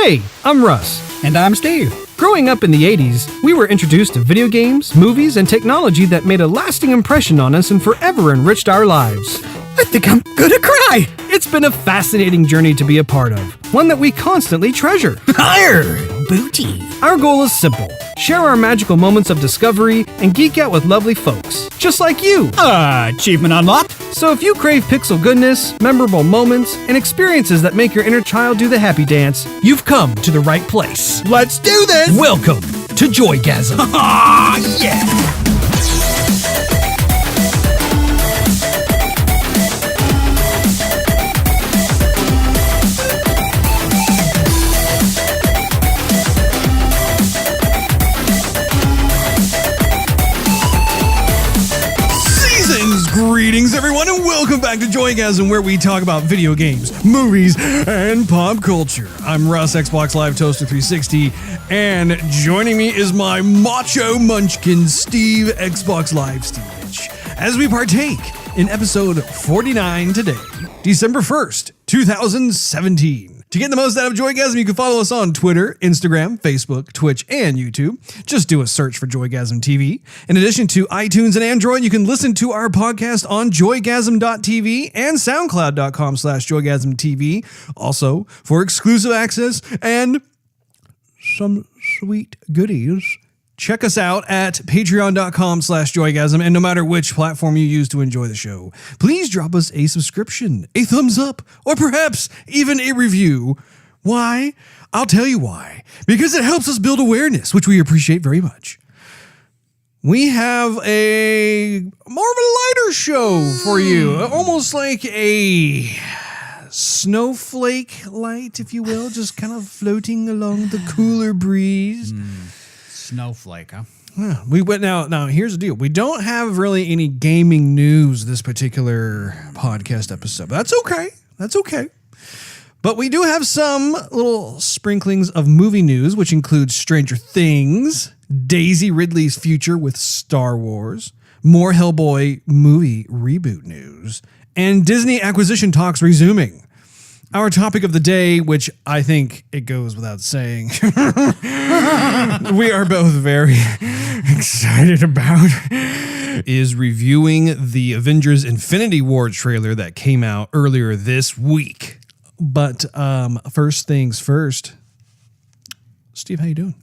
Hey, I'm Russ. And I'm Steve. Growing up in the 80s, we were introduced to video games, movies, and technology that made a lasting impression on us and forever enriched our lives. I think I'm gonna cry. It's been a fascinating journey to be a part of, one that we constantly treasure. Higher, booty. Our goal is simple: share our magical moments of discovery and geek out with lovely folks, just like you. Achievement unlocked. So if you crave pixel goodness, memorable moments, and experiences that make your inner child do the happy dance, you've come to the right place. Let's do this. Welcome to Joygasm. Yeah. Greetings, everyone, and welcome back to Joygasm, where we talk about video games, movies, and pop culture. I'm Russ, Xbox Live Toaster 360, and joining me is my macho munchkin, Steve, Xbox Live Steve, as we partake in episode 49 today, December 1st, 2017. To get the most out of Joygasm, you can follow us on Twitter, Instagram, Facebook, Twitch, and YouTube. Just do a search for Joygasm TV. In addition to iTunes and Android, you can listen to our podcast on joygasm.tv and soundcloud.com/joygasmtv. Also, for exclusive access and some sweet goodies, check us out at patreon.com/joygasm, and no matter which platform you use to enjoy the show, please drop us a subscription, a thumbs up, or perhaps even a review. Why? I'll tell you why. Because it helps us build awareness, which we appreciate very much. We have a more of a lighter show for you, almost like a snowflake light, if you will, just kind of floating along the cooler breeze. Snowflake, huh? Yeah, we went now. Here's the deal: we don't have really any gaming news this particular podcast episode. But that's okay. That's okay. But we do have some little sprinklings of movie news, which includes Stranger Things, Daisy Ridley's future with Star Wars, more Hellboy movie reboot news, and Disney acquisition talks resuming. Our topic of the day, which I think it goes without saying, we are both very excited about, is reviewing the Avengers Infinity War trailer that came out earlier this week. But first things first, Steve, how you doing?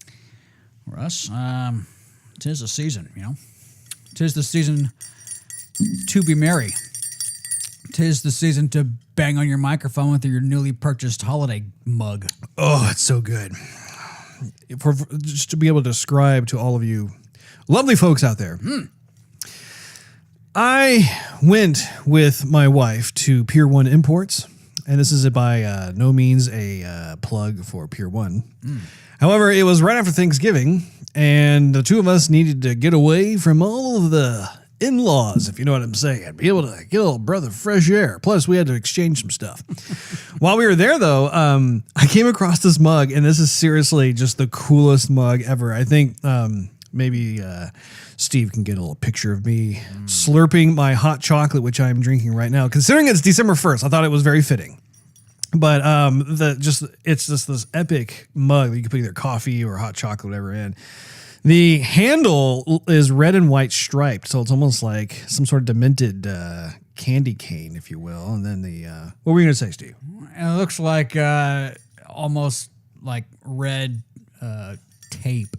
Russ, 'tis the season, you know. 'Tis the season to be merry. 'Tis the season to bang on your microphone with your newly purchased holiday mug. Oh, it's so good. Just to be able to describe to all of you lovely folks out there. I went with my wife to Pier 1 Imports, and this is by no means a plug for Pier 1. However, it was right after Thanksgiving, and the two of us needed to get away from all of the in-laws, if you know what I'm saying. Be able to get a little breath of fresh air. Plus, we had to exchange some stuff. While we were there, though, I came across this mug, and this is seriously just the coolest mug ever. I think maybe Steve can get a little picture of me slurping my hot chocolate, which I'm drinking right now. Considering it's December 1st, I thought it was very fitting. But it's just this epic mug that you can put either coffee or hot chocolate, whatever, in. The handle is red and white striped, so it's almost like some sort of demented candy cane, if you will. And then what were you going to say, Steve? It looks like almost like red tape.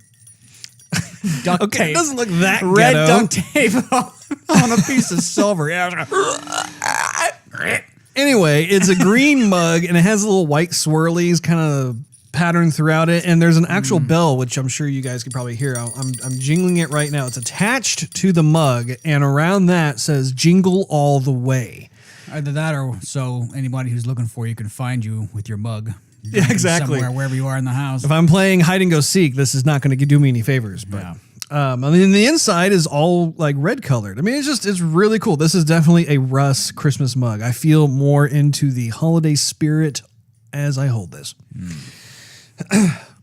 Duct tape. It doesn't look that red ghetto. duct tape on a piece of silver. Yeah. Anyway, it's a green mug, and it has little white swirlies kind of pattern throughout it, and there's an actual bell, which I'm sure you guys can probably hear. I'm jingling it right now. It's attached to the mug, and around that says "Jingle All the Way." Either that, or so anybody who's looking for you can find you with your mug. Yeah, exactly. Somewhere, wherever you are in the house. If I'm playing hide and go seek, this is not going to do me any favors. But I mean, the inside is all like red colored. I mean, it's really cool. This is definitely a Russ Christmas mug. I feel more into the holiday spirit as I hold this.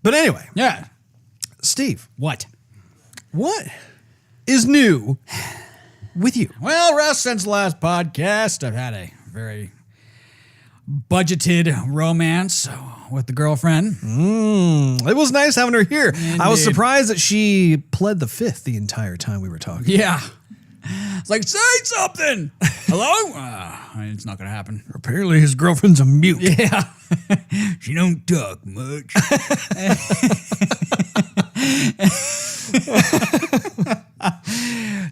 But anyway. Yeah. Steve. What is new with you? Well, Russ, since the last podcast, I've had a very budgeted romance with the girlfriend. It was nice having her here. I was Indeed. surprised that she pled the fifth the entire time we were talking. Yeah. It's like, say something. Hello? It's not going to happen. Apparently his girlfriend's a mute. Yeah. She don't talk much.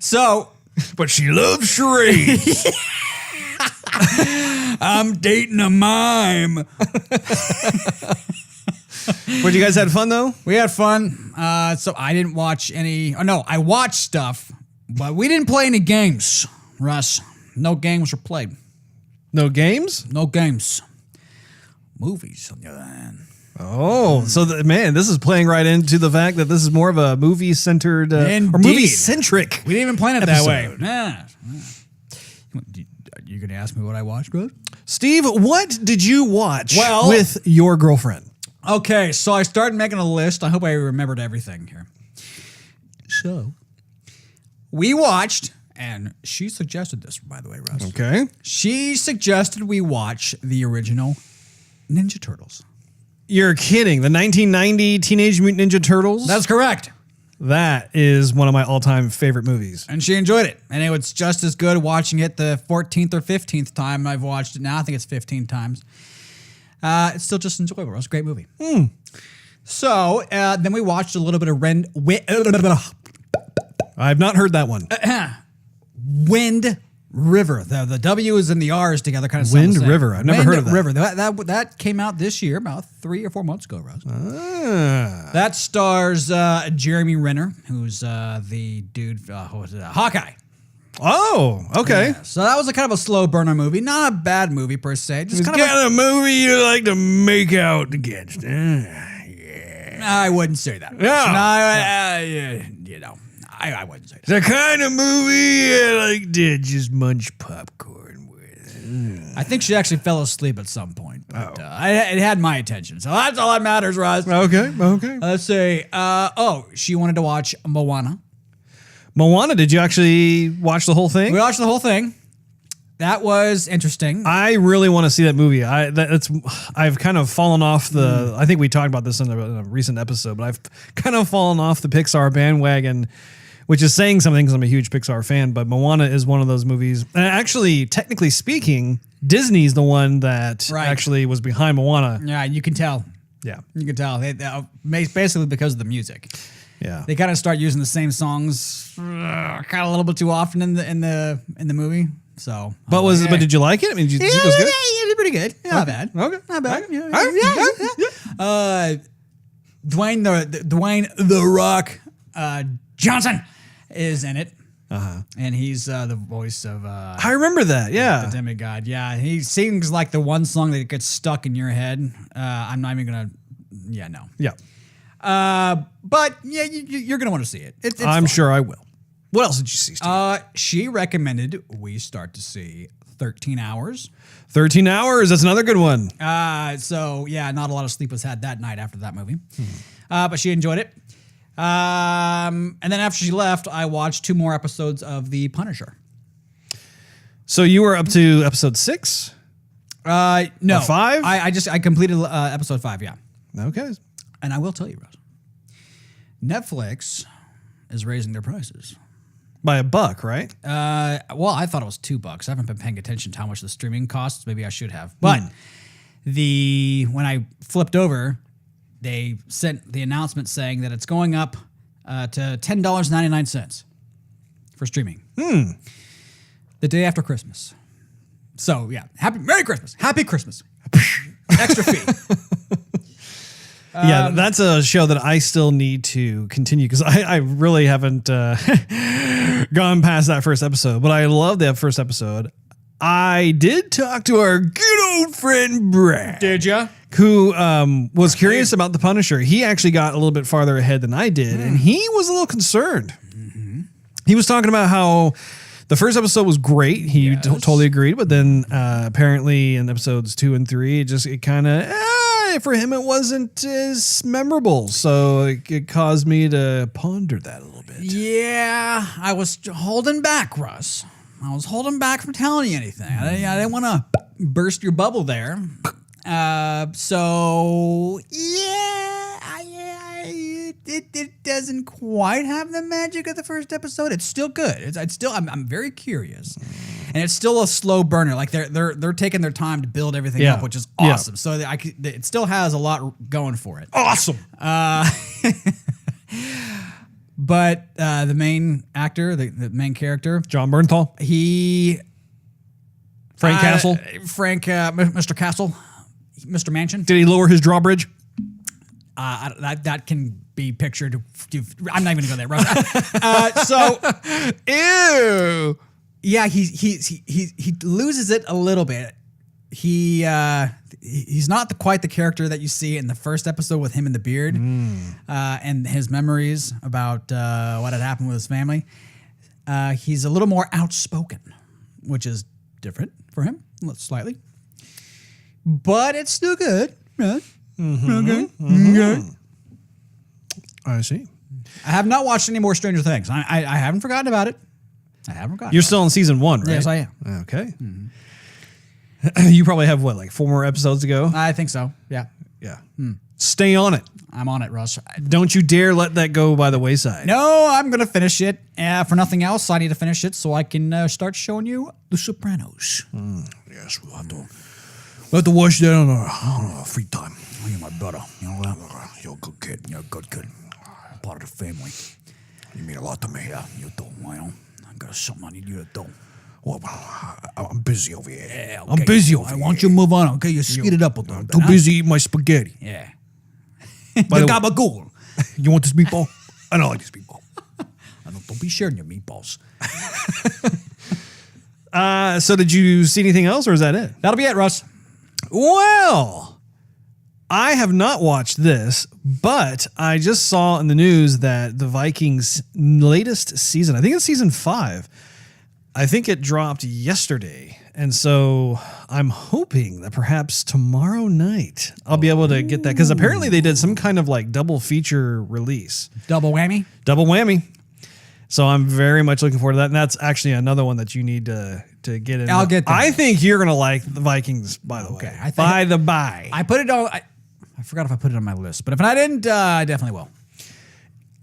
So, But she loves charades. I'm dating a mime. But you guys had fun though? We had fun. So I didn't watch any. Oh, no, I watched stuff, but we didn't play any games, Russ. No games were played. No games? No games. Movies, on the other hand. Oh, so man, this is playing right into the fact that this is more of a movie-centered or Indeed. movie-centric. We didn't even plan it that way. Episode. Yeah. You gonna ask me what I watched, bro? Steve, what did you watch Well- with your girlfriend? Okay, so I started making a list. I hope I remembered everything here. So, we watched, and she suggested this, by the way, Russ. Okay. She suggested we watch the original Ninja Turtles. You're kidding. The 1990 Teenage Mutant Ninja Turtles? That's correct. That is one of my all-time favorite movies. And she enjoyed it. And it was just as good watching it the 14th or 15th time I've watched it now. I think it's 15 times. It's still just enjoyable. It was a great movie. So then we watched a little bit of I've not heard that one. Wind River. The W's and the R's together kind of sound Wind the same. River. I've never heard of that. Wind River. That came out this year, about 3 or 4 months ago, Russ. That stars Jeremy Renner, who's the dude, who was it? Hawkeye. Oh, okay. Yeah, so that was a kind of a slow burner movie. Not a bad movie per se. Just It's kind of kind of a movie you like to make out against. I wouldn't say that. I wouldn't say that. The kind of movie I like to just munch popcorn with. I think she actually fell asleep at some point. But, it had my attention. So that's all that matters, Roz. Okay. Let's see. She wanted to watch Moana. Moana, did you actually watch the whole thing? We watched the whole thing. That was interesting. I really want to see that movie. I've kind of fallen off the. I think we talked about this in a recent episode, but I've kind of fallen off the Pixar bandwagon, which is saying something because I'm a huge Pixar fan. But Moana is one of those movies. And actually, technically speaking, Disney's the one that actually was behind Moana. Yeah, you can tell. Yeah, You can tell. Basically because of the music. yeah. They kind of start using the same songs kind of a little bit too often in the movie. So, But but did you like it? I mean, did you think it was good? Yeah, it was pretty good. Yeah, not bad. Okay. Not bad. Okay. Dwayne the Rock Johnson is in it. And he's the voice of I remember that. Yeah. the demigod. Yeah, he sings like the one song that gets stuck in your head. I'm not even gonna. Yeah, no. Yeah. But yeah, you're gonna want to see it. It's I'm fun. sure I will. What else did you see, Steve? She recommended we start to see 13 Hours. 13 Hours. That's another good one. So yeah, not a lot of sleep was had that night after that movie. But she enjoyed it. And then after she left, I watched 2 more episodes of The Punisher. So you were up to episode 6? No. Or 5? I completed episode 5, yeah. Okay. And I will tell you, Russ, Netflix is raising their prices. By $1, right? Well, I thought it was $2. I haven't been paying attention to how much the streaming costs. Maybe I should have. But when I flipped over, they sent the announcement saying that it's going up to $10.99 for streaming. The day after Christmas. So yeah, Merry Christmas, Happy Christmas, extra fee. Yeah, that's a show that I still need to continue because I really haven't gone past that first episode, but I love that first episode. I did talk to our good old friend Brad. Did ya? Who was curious about The Punisher. He actually got a little bit farther ahead than I did, and he was a little concerned. He was talking about how the first episode was great. He totally agreed, but then apparently in episodes 2 and 3, it kind of... for him, it wasn't as memorable, so it caused me to ponder that a little bit. Yeah, I was holding back, Russ. I was holding back from telling you anything. I didn't want to burst your bubble there. So it doesn't quite have the magic of the first episode. It's still good. It's still I'm very curious, and it's still a slow burner. Like they're taking their time to build everything up, which is awesome. So it still has a lot going for it. Awesome. But the main actor, the main character, John Bernthal, Frank Castle, Mr. Castle, Mr. Mansion. Did he lower his drawbridge? That can be pictured. I'm not even going to go there. Ew. Yeah, he loses it a little bit. He's not quite the character that you see in the first episode with him in the beard and his memories about what had happened with his family. He's a little more outspoken, which is different for him, slightly. But it's still good. Right? Okay. I see. I have not watched any more Stranger Things. I haven't forgotten about it. You're still in season 1, right? Yes, I am. Okay. You probably have, like 4 more episodes to go? I think so. Yeah. Yeah. Stay on it. I'm on it, Russ. Don't you dare let that go by the wayside. No, I'm going to finish it. For nothing else, I need to finish it so I can start showing you The Sopranos. Yes, we'll have to watch that on our free time. Oh, you're my brother. You know that? You're a good kid. You're a good kid. Part of the family. You mean a lot to me. Yeah, you do. I got something I need you to do. Well, I'm busy over here. Yeah, okay. I'm busy over here. I want you to move on, okay? You speed it up a little bit. Too busy eating my spaghetti. Yeah. By the way, gabagool. You want this meatball? I don't like this meatball. Don't be sharing your meatballs. So did you see anything else, or is that it? That'll be it, Russ. Well, I have not watched this, but I just saw in the news that the Vikings' latest season, I think it's season 5, I think it dropped yesterday. And so I'm hoping that perhaps tomorrow night I'll be able to get that, because apparently they did some kind of like double feature release. Double whammy? Double whammy. So I'm very much looking forward to that. And that's actually another one that you need to get in. I'll get that. I think you're going to like the Vikings, by the way. By the by. I put it on. I forgot if I put it on my list, but if I didn't, I definitely will.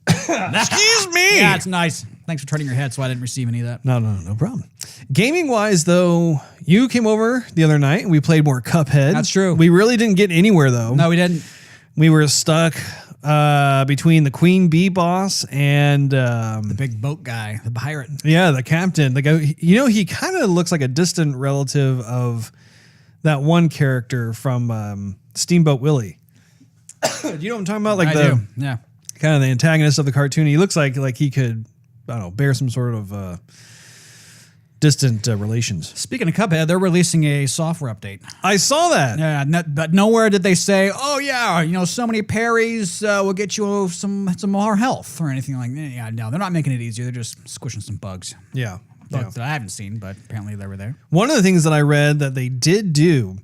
Excuse me. Yeah, it's nice. Thanks for turning your head so I didn't receive any of that. No problem. Gaming wise, though, you came over the other night and we played more Cuphead. That's true. We really didn't get anywhere, though. No, we didn't. We were stuck between the Queen Bee boss and the big boat guy, the pirate. Yeah, the captain. The guy. You know, he kind of looks like a distant relative of that one character from Steamboat Willie. Do you know what I'm talking about? Like I do. Yeah. Kind of the antagonist of the cartoon. He looks like he could, I don't know, bear some sort of distant relations. Speaking of Cuphead, they're releasing a software update. I saw that. Yeah, but nowhere did they say, "Oh yeah, so many parries will get you some more health" or anything like that. Yeah, no, they're not making it easier. They're just squishing some bugs. Yeah. Bugs that I haven't seen, but apparently they were there. One of the things that I read that they did do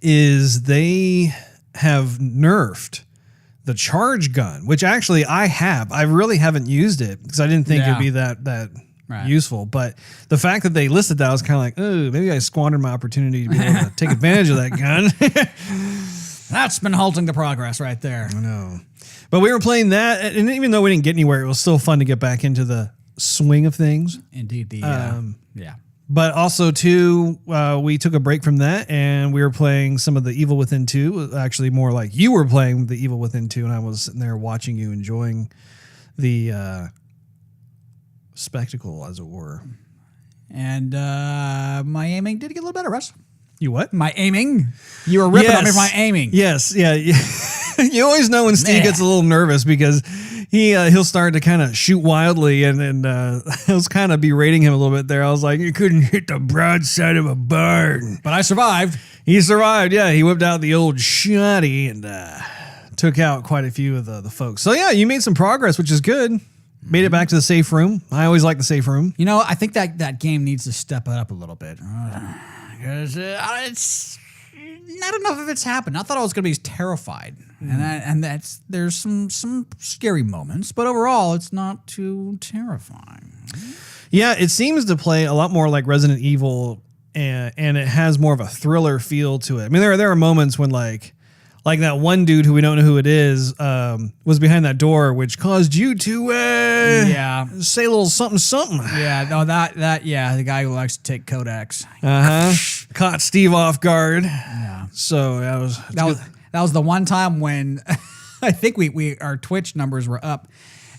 is they have nerfed the charge gun, which actually I have. I really haven't used it because I didn't think it'd be that useful. But the fact that they listed that, I was kind of like, oh, maybe I squandered my opportunity to be able to take advantage of that gun. That's been halting the progress right there. I know. But we were playing that, and even though we didn't get anywhere, it was still fun to get back into the swing of things. Indeed. Yeah. But also, too, we took a break from that, and we were playing some of the Evil Within 2. Actually, more like you were playing the Evil Within 2, and I was sitting there watching you enjoying the spectacle, as it were. And my aiming did get a little better, Russ. You what? My aiming? You were ripping on me for my aiming. Yes, yeah. You always know when Steve gets a little nervous because he'll start to kind of shoot wildly, and I was kind of berating him a little bit there. I was like, you couldn't hit the broadside of a barn. But I survived. He survived, yeah. He whipped out the old shotty and took out quite a few of the folks. So, yeah, you made some progress, which is good. Made it back to the safe room. I always like the safe room. You know, I think that game needs to step it up a little bit. Because it's not enough of it's happened. I thought I was going to be terrified. And there's some scary moments, but overall, it's not too terrifying. Yeah, it seems to play a lot more like Resident Evil and it has more of a thriller feel to it. I mean, there are moments when like that one dude who we don't know who it is was behind that door, which caused you to say a little something. Yeah, no, the guy who likes to take Kodaks. Caught Steve off guard. Yeah. So that was the one time when I think our Twitch numbers were up.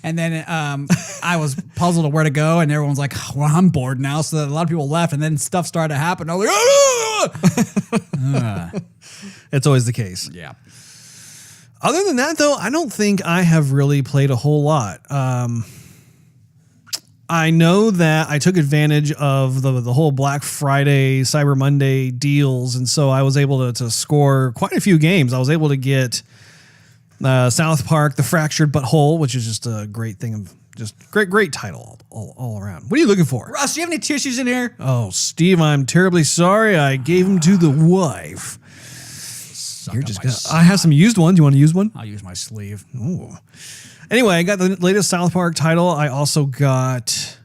And then I was puzzled of where to go, and everyone's like, well, I'm bored now. So a lot of people left, and then stuff started to happen. I was like, it's always the case. Yeah. Other than that, though, I don't think I have really played a whole lot. I know that I took advantage of the whole Black Friday, Cyber Monday deals, and so I was able to score quite a few games. I was able to get South Park, The Fractured But Whole, which is just a great thing of just great title all around. What are you looking for? Russ, do you have any tissues in here? Oh, Steve, I'm terribly sorry. I gave them to the wife. I have some used ones. You want to use one? I'll use my sleeve. Ooh. Anyway, I got the latest South Park title. I also got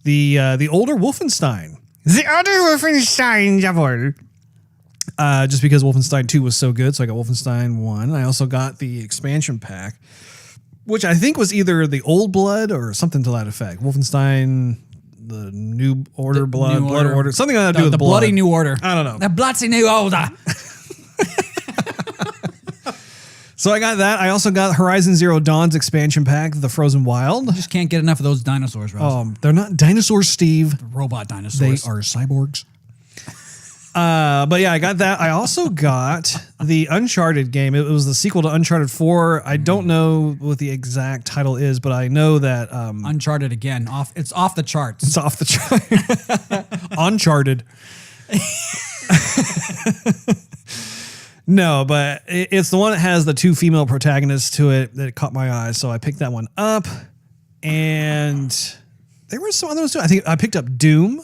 the older Wolfenstein. The older Wolfenstein, jawohl. Just because Wolfenstein 2 was so good, so I got Wolfenstein 1. I also got the expansion pack, which I think was either the Old Blood or something to that effect. Wolfenstein, the New Order, Blood Order, something that to do with the blood. Bloody New Order. I don't know. The Bloody New Order. So I got that. I also got Horizon Zero Dawn's expansion pack, The Frozen Wild. You just can't get enough of those dinosaurs, Russ. They're not dinosaurs, Steve. The robot dinosaurs. They are cyborgs. But yeah, I got that. I also got the Uncharted game. It was the sequel to Uncharted 4. I don't know what the exact title is, but I know that Uncharted again. It's off the charts. It's off the chart. Uncharted. No, but it's the one that has the two female protagonists to it that caught my eye, so I picked that one up. And there were some others too. I think I picked up Doom.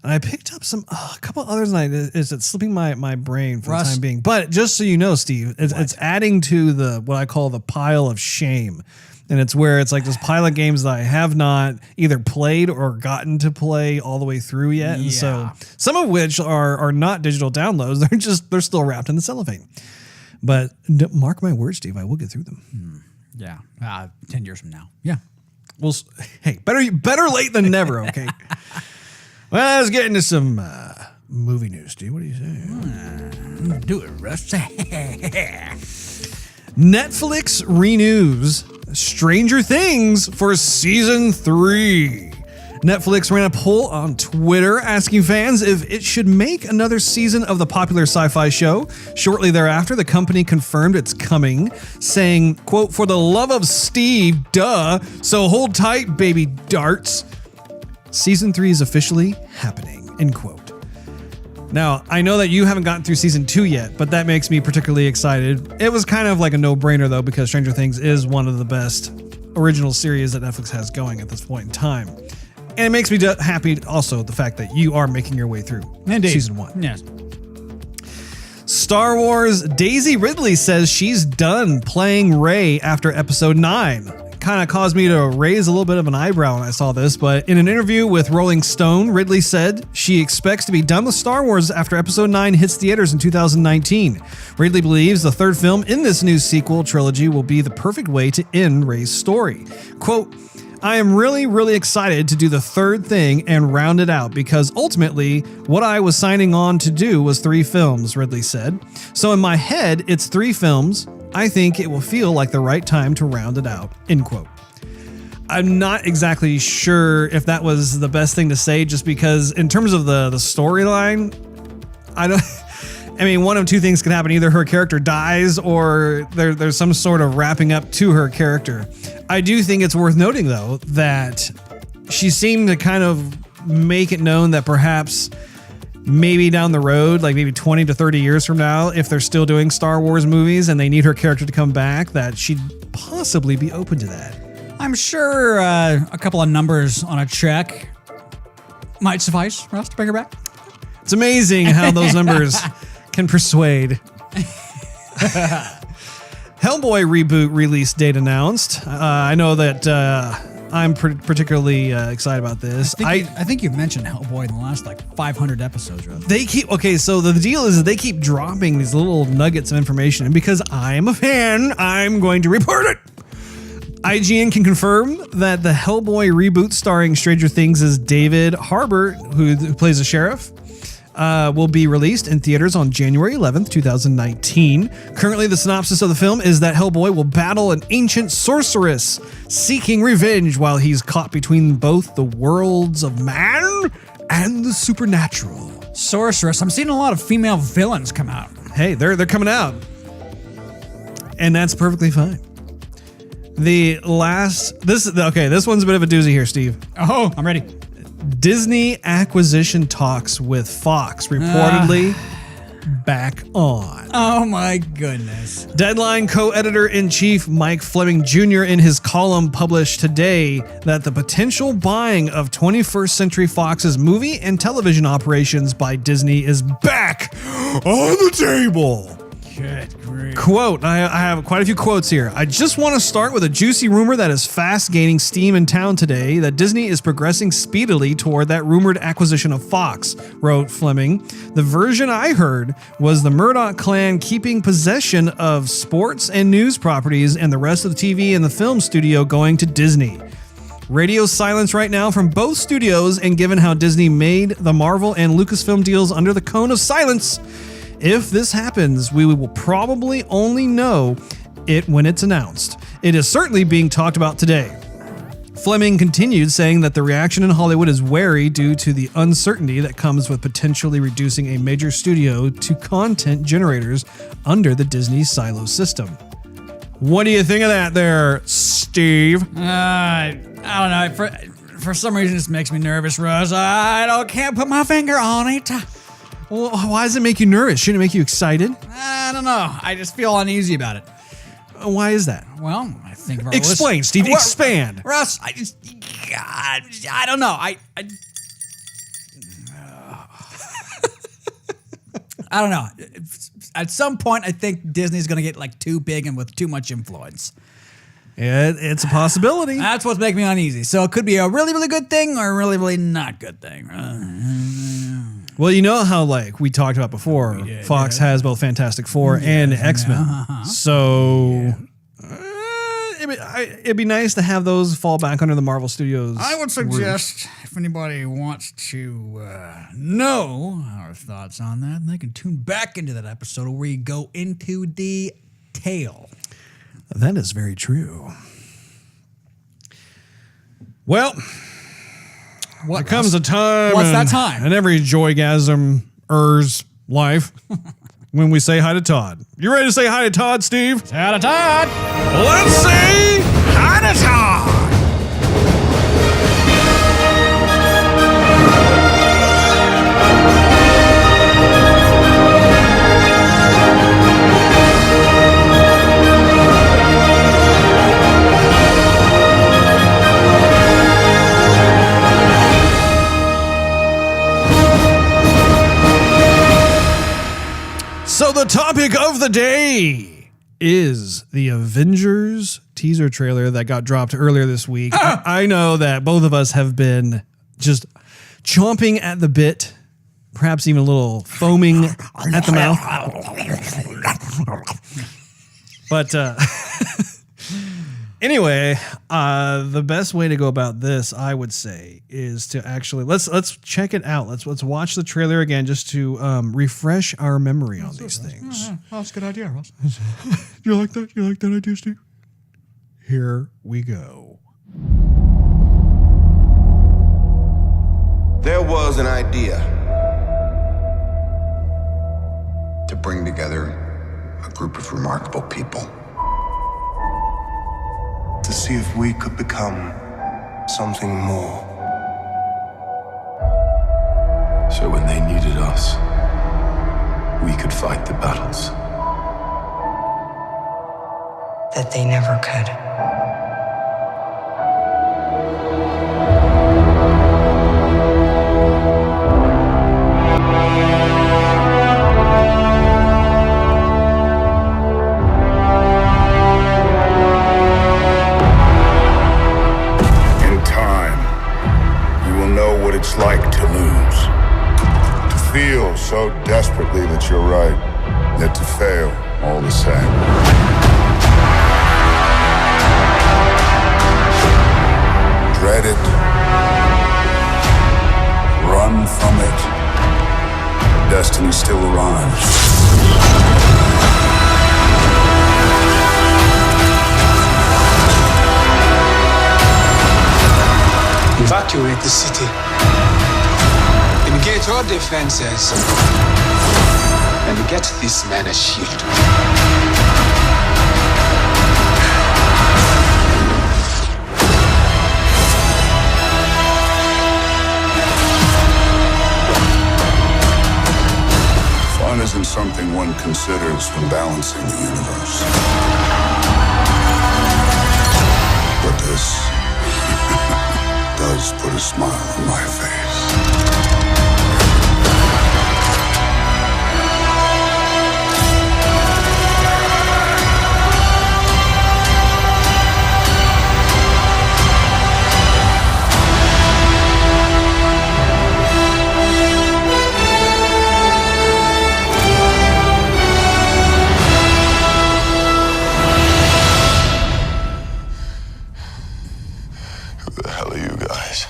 And I picked up a couple others, and it's slipping my brain for the time being. But just so you know, Steve, it's adding to what I call the pile of shame. And it's where it's like this pile of games that I have not either played or gotten to play all the way through yet. And so some of which are not digital downloads. They're still wrapped in the cellophane. But mark my words, Steve, I will get through them. Yeah. 10 years from now. Yeah. Well, hey, better late than never, okay? Well, let's get into some movie news, Steve. What do you say? Do it, Russ. Netflix renews Stranger Things for season 3. Netflix ran a poll on Twitter asking fans if it should make another season of the popular sci-fi show. Shortly thereafter, the company confirmed it's coming, saying, quote, "For the love of Steve, duh, so hold tight, baby darts. Season 3 is officially happening," end quote. Now, I know that you haven't gotten through season 2 yet, but that makes me particularly excited. It was kind of like a no-brainer, though, because Stranger Things is one of the best original series that Netflix has going at this point in time. And it makes me happy also the fact that you are making your way through season 1. Yes. Star Wars Daisy Ridley says she's done playing Rey after episode 9. Kind of caused me to raise a little bit of an eyebrow when I saw this, but in an interview with Rolling Stone, Ridley said she expects to be done with Star Wars after episode 9 hits theaters in 2019. Ridley believes the third film in this new sequel trilogy will be the perfect way to end Rey's story. Quote, "I am really, really excited to do the third thing and round it out because ultimately what I was signing on to do was 3 films," Ridley said. "So in my head, it's 3 films. I think it will feel like the right time to round it out," end quote. I'm not exactly sure if that was the best thing to say, just because in terms of the storyline, I mean, one of two things can happen. Either her character dies or there's some sort of wrapping up to her character. I do think it's worth noting, though, that she seemed to kind of make it known that perhaps maybe down the road, like maybe 20 to 30 years from now, if they're still doing Star Wars movies and they need her character to come back, that she'd possibly be open to that. I'm sure a couple of numbers on a check might suffice for us to bring her back. It's amazing how those numbers can persuade. Hellboy reboot release date announced. I know that I'm particularly excited about this. I think you've mentioned Hellboy in the last like 500 episodes, Russ. They keep so the deal is that they keep dropping these little nuggets of information, and because I'm a fan, I'm going to report it. IGN can confirm that the Hellboy reboot starring Stranger Things' David Harbour, who plays a sheriff, will be released in theaters on January 11th, 2019. Currently, the synopsis of the film is that Hellboy will battle an ancient sorceress seeking revenge while he's caught between both the worlds of man and the supernatural. Sorceress. I'm seeing a lot of female villains come out. Hey, they're coming out. And that's perfectly fine. This one's a bit of a doozy here, Steve. Oh, I'm ready. Disney acquisition talks with Fox reportedly back on. Oh my goodness. Deadline co-editor-in-chief Mike Fleming Jr. in his column published today that the potential buying of 21st Century Fox's movie and television operations by Disney is back on the table. Good grief. Quote, I have quite a few quotes here. I just want to start with a juicy rumor that is fast gaining steam in town today, that Disney is progressing speedily toward that rumored acquisition of Fox, wrote Fleming. The version I heard was the Murdoch clan keeping possession of sports and news properties and the rest of the TV and the film studio going to Disney. Radio silence right now from both studios, and given how Disney made the Marvel and Lucasfilm deals under the cone of silence, if this happens, we will probably only know it when it's announced. It is certainly being talked about today. Fleming continued, saying that the reaction in Hollywood is wary due to the uncertainty that comes with potentially reducing a major studio to content generators under the Disney silo system. What do you think of that there, Steve? I don't know. For some reason, this makes me nervous, Russ. Can't put my finger on it. Well, why does it make you nervous? Shouldn't it make you excited? I don't know. I just feel uneasy about it. Why is that? Well, I think of our Explain, Steve. Expand. Russ, I don't know. I don't know. At some point, I think Disney's going to get like too big and with too much influence. Yeah, it's a possibility. That's what's making me uneasy. So it could be a really, really good thing or a really, really not good thing. Well, you know how, like we talked about before, Fox has both Fantastic Four and X-Men. So it'd be nice to have those fall back under the Marvel Studios. I would suggest if anybody wants to know our thoughts on that, they can tune back into that episode where we go into detail. That is very true. Well, there comes a time. What's that time? In every Joygasm-er's life when we say hi to Todd. You ready to say hi to Todd, Steve? Say hi to Todd. Let's say hi to Todd. So the topic of the day is the Avengers teaser trailer that got dropped earlier this week. I know that both of us have been just chomping at the bit, perhaps even a little foaming at the mouth. But anyway, the best way to go about this, I would say, is to actually let's check it out. Let's watch the trailer again just to refresh our memory on these things. That's a good idea, Ross. You like that? You like that idea, Steve? Here we go. There was an idea to bring together a group of remarkable people, to see if we could become something more. So when they needed us, we could fight the battles that they never could. so desperately that you're right, yet to fail all the same. Dread it. Run from it. Destiny still arrives. Evacuate the city. Engage all defenses. And get this man a shield. Fun isn't something one considers when balancing the universe. But this does put a smile on my face. Who the hell are you guys?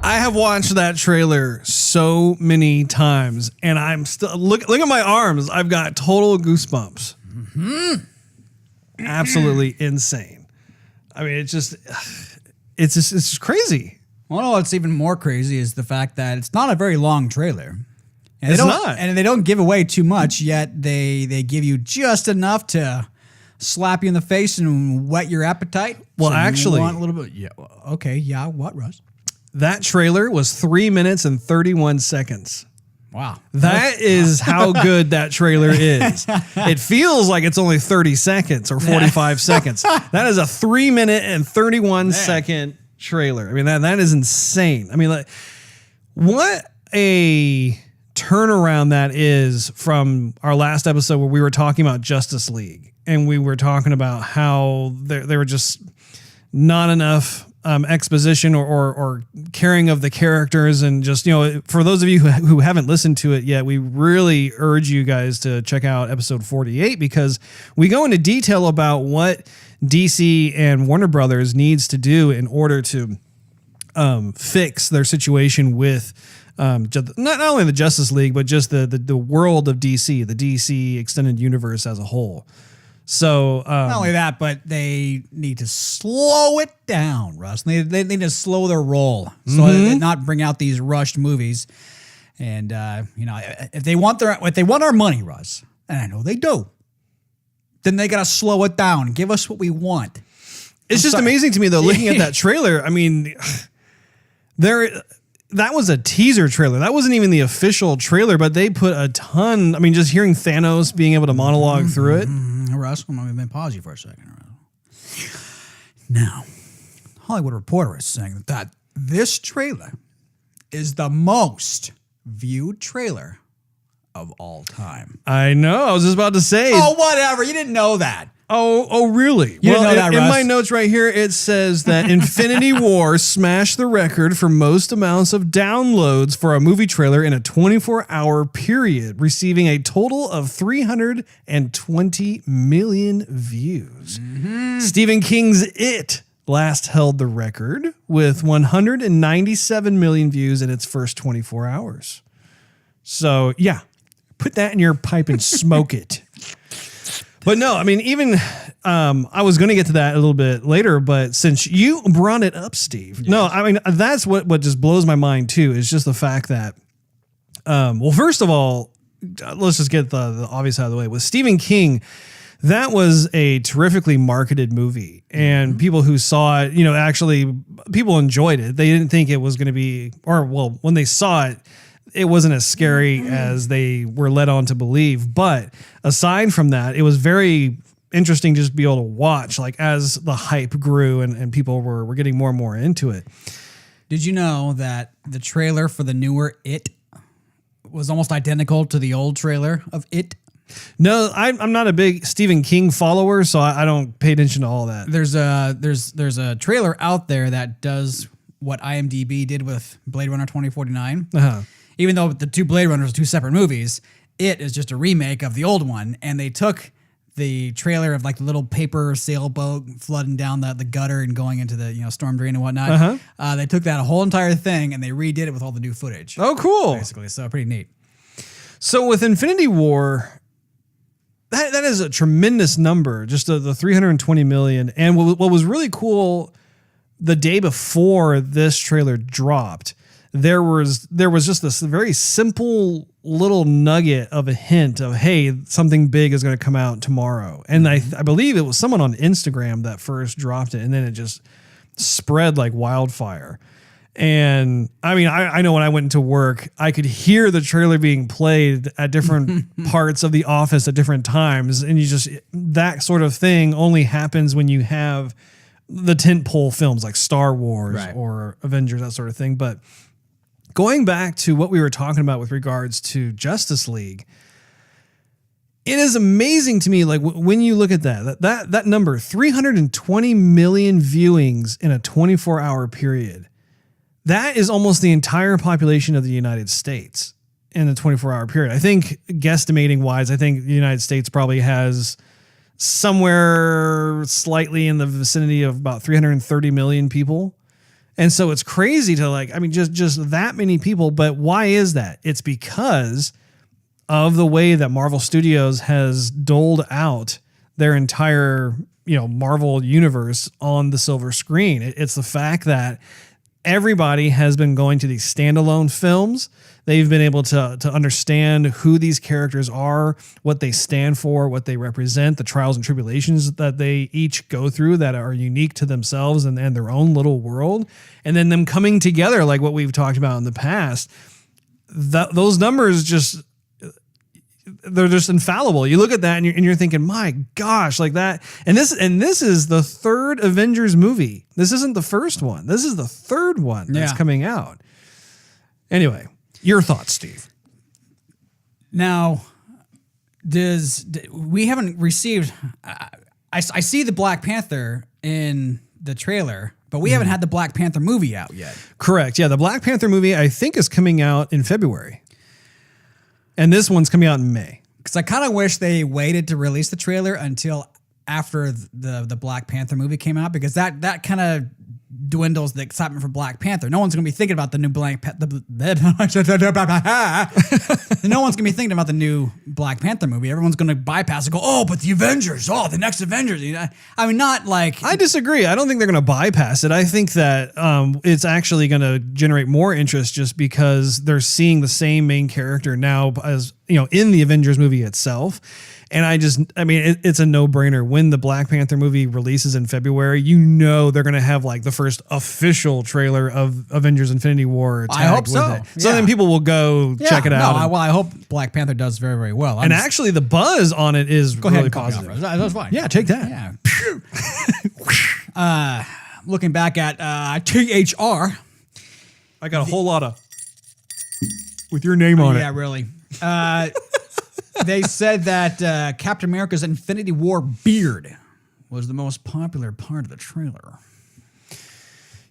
I have watched that trailer so many times, and I'm still look at my arms. I've got total goosebumps. Absolutely insane. I mean, it's just crazy. Well, what's even more crazy is the fact that it's not a very long trailer. And It's not. And they don't give away too much, yet they give you just enough to slap you in the face and whet your appetite. Well, So you actually- want a little bit. Yeah. Okay. Yeah. What, Russ? That trailer was 3 minutes and 31 seconds. Wow. That is how good that trailer is. It feels like it's only 30 seconds or 45 seconds. That is a 3 minute and 31 second trailer. I mean, that is insane. I mean, like, what a turnaround that is from our last episode where we were talking about Justice League, and we were talking about how there were just not enough exposition or caring of the characters. And just, you know, for those of you who haven't listened to it yet, we really urge you guys to check out episode 48, because we go into detail about what DC and Warner Brothers needs to do in order to fix their situation with not only the Justice League, but just the world of DC, the DC extended universe as a whole. So Not only that, but they need to slow it down, Russ. They need to slow their roll so that they not bring out these rushed movies. And you know, if they want our money, Russ, and I know they do, then they gotta slow it down. Give us what we want. it's just amazing to me though, looking at that trailer. I mean, that was a teaser trailer. That wasn't even the official trailer, but they put a ton. I mean, just hearing Thanos being able to monologue through it. Russ, I'm going to pause you for a second. Now, Hollywood Reporter is saying that this trailer is the most viewed trailer of all time. I know. I was just about to say. Oh, whatever. You didn't know that. Oh, really? You didn't know that, in Russ. my notes right here, it says that Infinity War smashed the record for most amounts of downloads for a movie trailer in a 24-hour period, receiving a total of 320 million views. Stephen King's It last held the record with 197 million views in its first 24 hours. So, yeah, put that in your pipe and smoke it. But no, I mean, even I was going to get to that a little bit later, but since you brought it up, Steve, no, I mean, that's what just blows my mind too, is just the fact that, well, first of all, let's just get the obvious out of the way. With Stephen King, that was a terrifically marketed movie, and people who saw it, you know, actually people enjoyed it. They didn't think it was going to be, or well, when they saw it, it wasn't as scary as they were led on to believe. But aside from that, it was very interesting just to be able to watch, like, as the hype grew and people were getting more and more into it. Did you know that the trailer for the newer It was almost identical to the old trailer of It? No, I'm not a big Stephen King follower, so I don't pay attention to all that. There's a trailer out there that does what IMDb did with Blade Runner 2049. Uh-huh. Even though the two Blade Runners are two separate movies, it is just a remake of the old one, and they took the trailer of like the little paper sailboat flooding down the gutter and going into the storm drain and whatnot. They took that whole entire thing and they redid it with all the new footage. Oh, cool. Basically, so pretty neat. So with Infinity War, that is a tremendous number, just the 320 million. And what was really cool, the day before this trailer dropped, there was just this very simple little nugget of a hint of, hey, something big is going to come out tomorrow. And I believe it was someone on Instagram that first dropped it, and then it just spread like wildfire. And I mean, I know when I went into work, I could hear the trailer being played at different parts of the office at different times. And that sort of thing only happens when you have the tentpole films like Star Wars or Avengers, that sort of thing. But going back to what we were talking about with regards to Justice League, it is amazing to me, like when you look at that number, 320 million viewings in a 24-hour period. That is almost the entire population of the United States in a 24-hour period. I think, guesstimating wise, I think the United States probably has somewhere slightly in the vicinity of about 330 million people. And so it's crazy to just that many people. But why is that? It's because of the way that Marvel Studios has doled out their entire, Marvel universe on the silver screen. It's the fact that everybody has been going to these standalone films. They've been able to understand who these characters are, what they stand for, what they represent, the trials and tribulations that they each go through that are unique to themselves and their own little world. And then them coming together, like what we've talked about in the past. Those numbers they're just infallible. You look at that and you're thinking, my gosh, like that. And this is the third Avengers movie. This isn't the first one. This is the third one that's coming out. Anyway, your thoughts, Steve. Now, we haven't received, I see the Black Panther in the trailer, but we haven't had the Black Panther movie out yet. Correct. Yeah, the Black Panther movie, I think, is coming out in February. And this one's coming out in May. Because I kind of wish they waited to release the trailer until after the Black Panther movie came out, because that kind of dwindles the excitement for Black Panther. No one's going to be thinking about the new Black Panther. No one's going to be thinking about the new Black Panther movie. Everyone's going to bypass and go, oh, but the Avengers, the next Avengers. I mean, not like... I disagree. I don't think they're going to bypass it. I think that it's actually going to generate more interest just because they're seeing the same main character now as, in the Avengers movie itself. And it's a no-brainer. When the Black Panther movie releases in February, they're going to have like the first official trailer of Avengers Infinity War tagged I hope so. with it. So then people will go check it out. I hope Black Panther does very, very well. Actually, the buzz on it is really positive. That's fine. Yeah, take that. Yeah. Looking back at THR. I got a whole lot of with your name on it. Yeah, really. They said that Captain America's Infinity War beard was the most popular part of the trailer.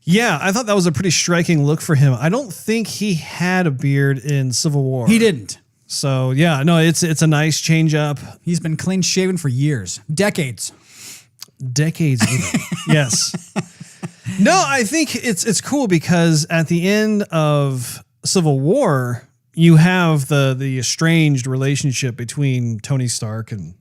Yeah, I thought that was a pretty striking look for him. I don't think he had a beard in Civil War. He didn't. So, yeah, no, it's a nice change up. He's been clean shaven for years. Decades. Even. Yes. No, I think it's cool because at the end of Civil War, you have the estranged relationship between Tony Stark and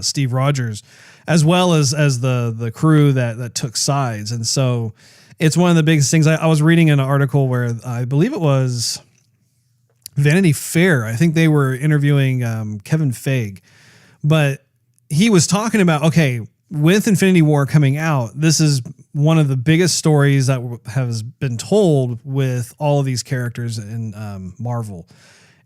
Steve Rogers, as well as the crew that took sides. And so it's one of the biggest things. I was reading an article where I believe it was Vanity Fair. I think they were interviewing Kevin Feige, but he was talking about, okay, with Infinity War coming out, this is one of the biggest stories that has been told with all of these characters in Marvel.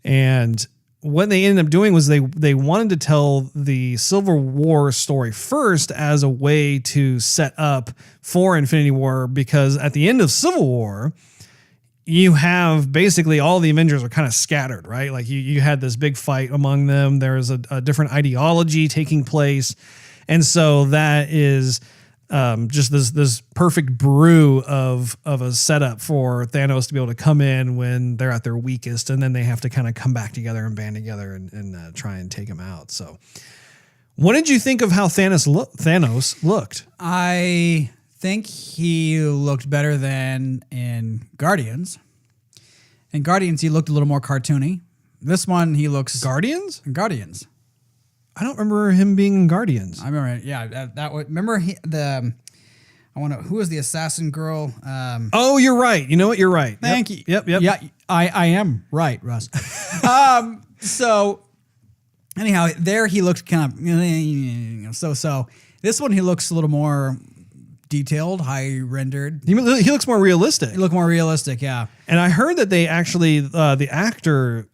And what they ended up doing was they wanted to tell the Civil War story first as a way to set up for Infinity War, because at the end of Civil War, you have basically all the Avengers are kind of scattered, right? Like you had this big fight among them. There was a different ideology taking place. And so that is just this perfect brew of a setup for Thanos to be able to come in when they're at their weakest, and then they have to kind of come back together and band together and try and take him out. So, what did you think of how Thanos looked? I think he looked better than in Guardians. In Guardians, he looked a little more cartoony. This one, he looks Guardians? Guardians. I don't remember him being in Guardians. I remember, yeah. Remember who was the assassin girl? Oh, you're right. You know what? You're right. Thank you. Yep. Yeah, I am right, Russ. So anyhow, there he looked kind of so. This one he looks a little more detailed, high rendered. He looks more realistic. He looked more realistic, yeah. And I heard that they actually, the actor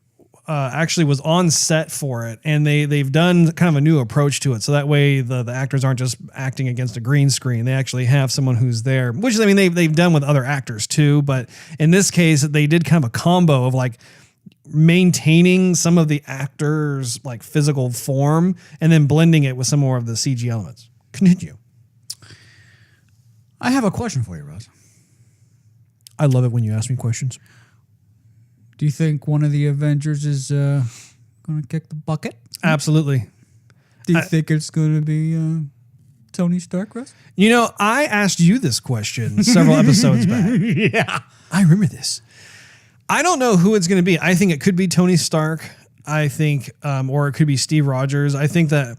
actually was on set for it, and they've done kind of a new approach to it. So that way the actors aren't just acting against a green screen. They actually have someone who's there, which I mean they've done with other actors too. But in this case, they did kind of a combo of like maintaining some of the actors' like physical form and then blending it with some more of the CG elements. Continue. I have a question for you, Russ. I love it when you ask me questions. Do you think one of the Avengers is going to kick the bucket? Absolutely. Do you think it's going to be Tony Stark, Russ? You know, I asked you this question several episodes back. Yeah. I remember this. I don't know who it's going to be. I think it could be Tony Stark. I think, or it could be Steve Rogers. I think that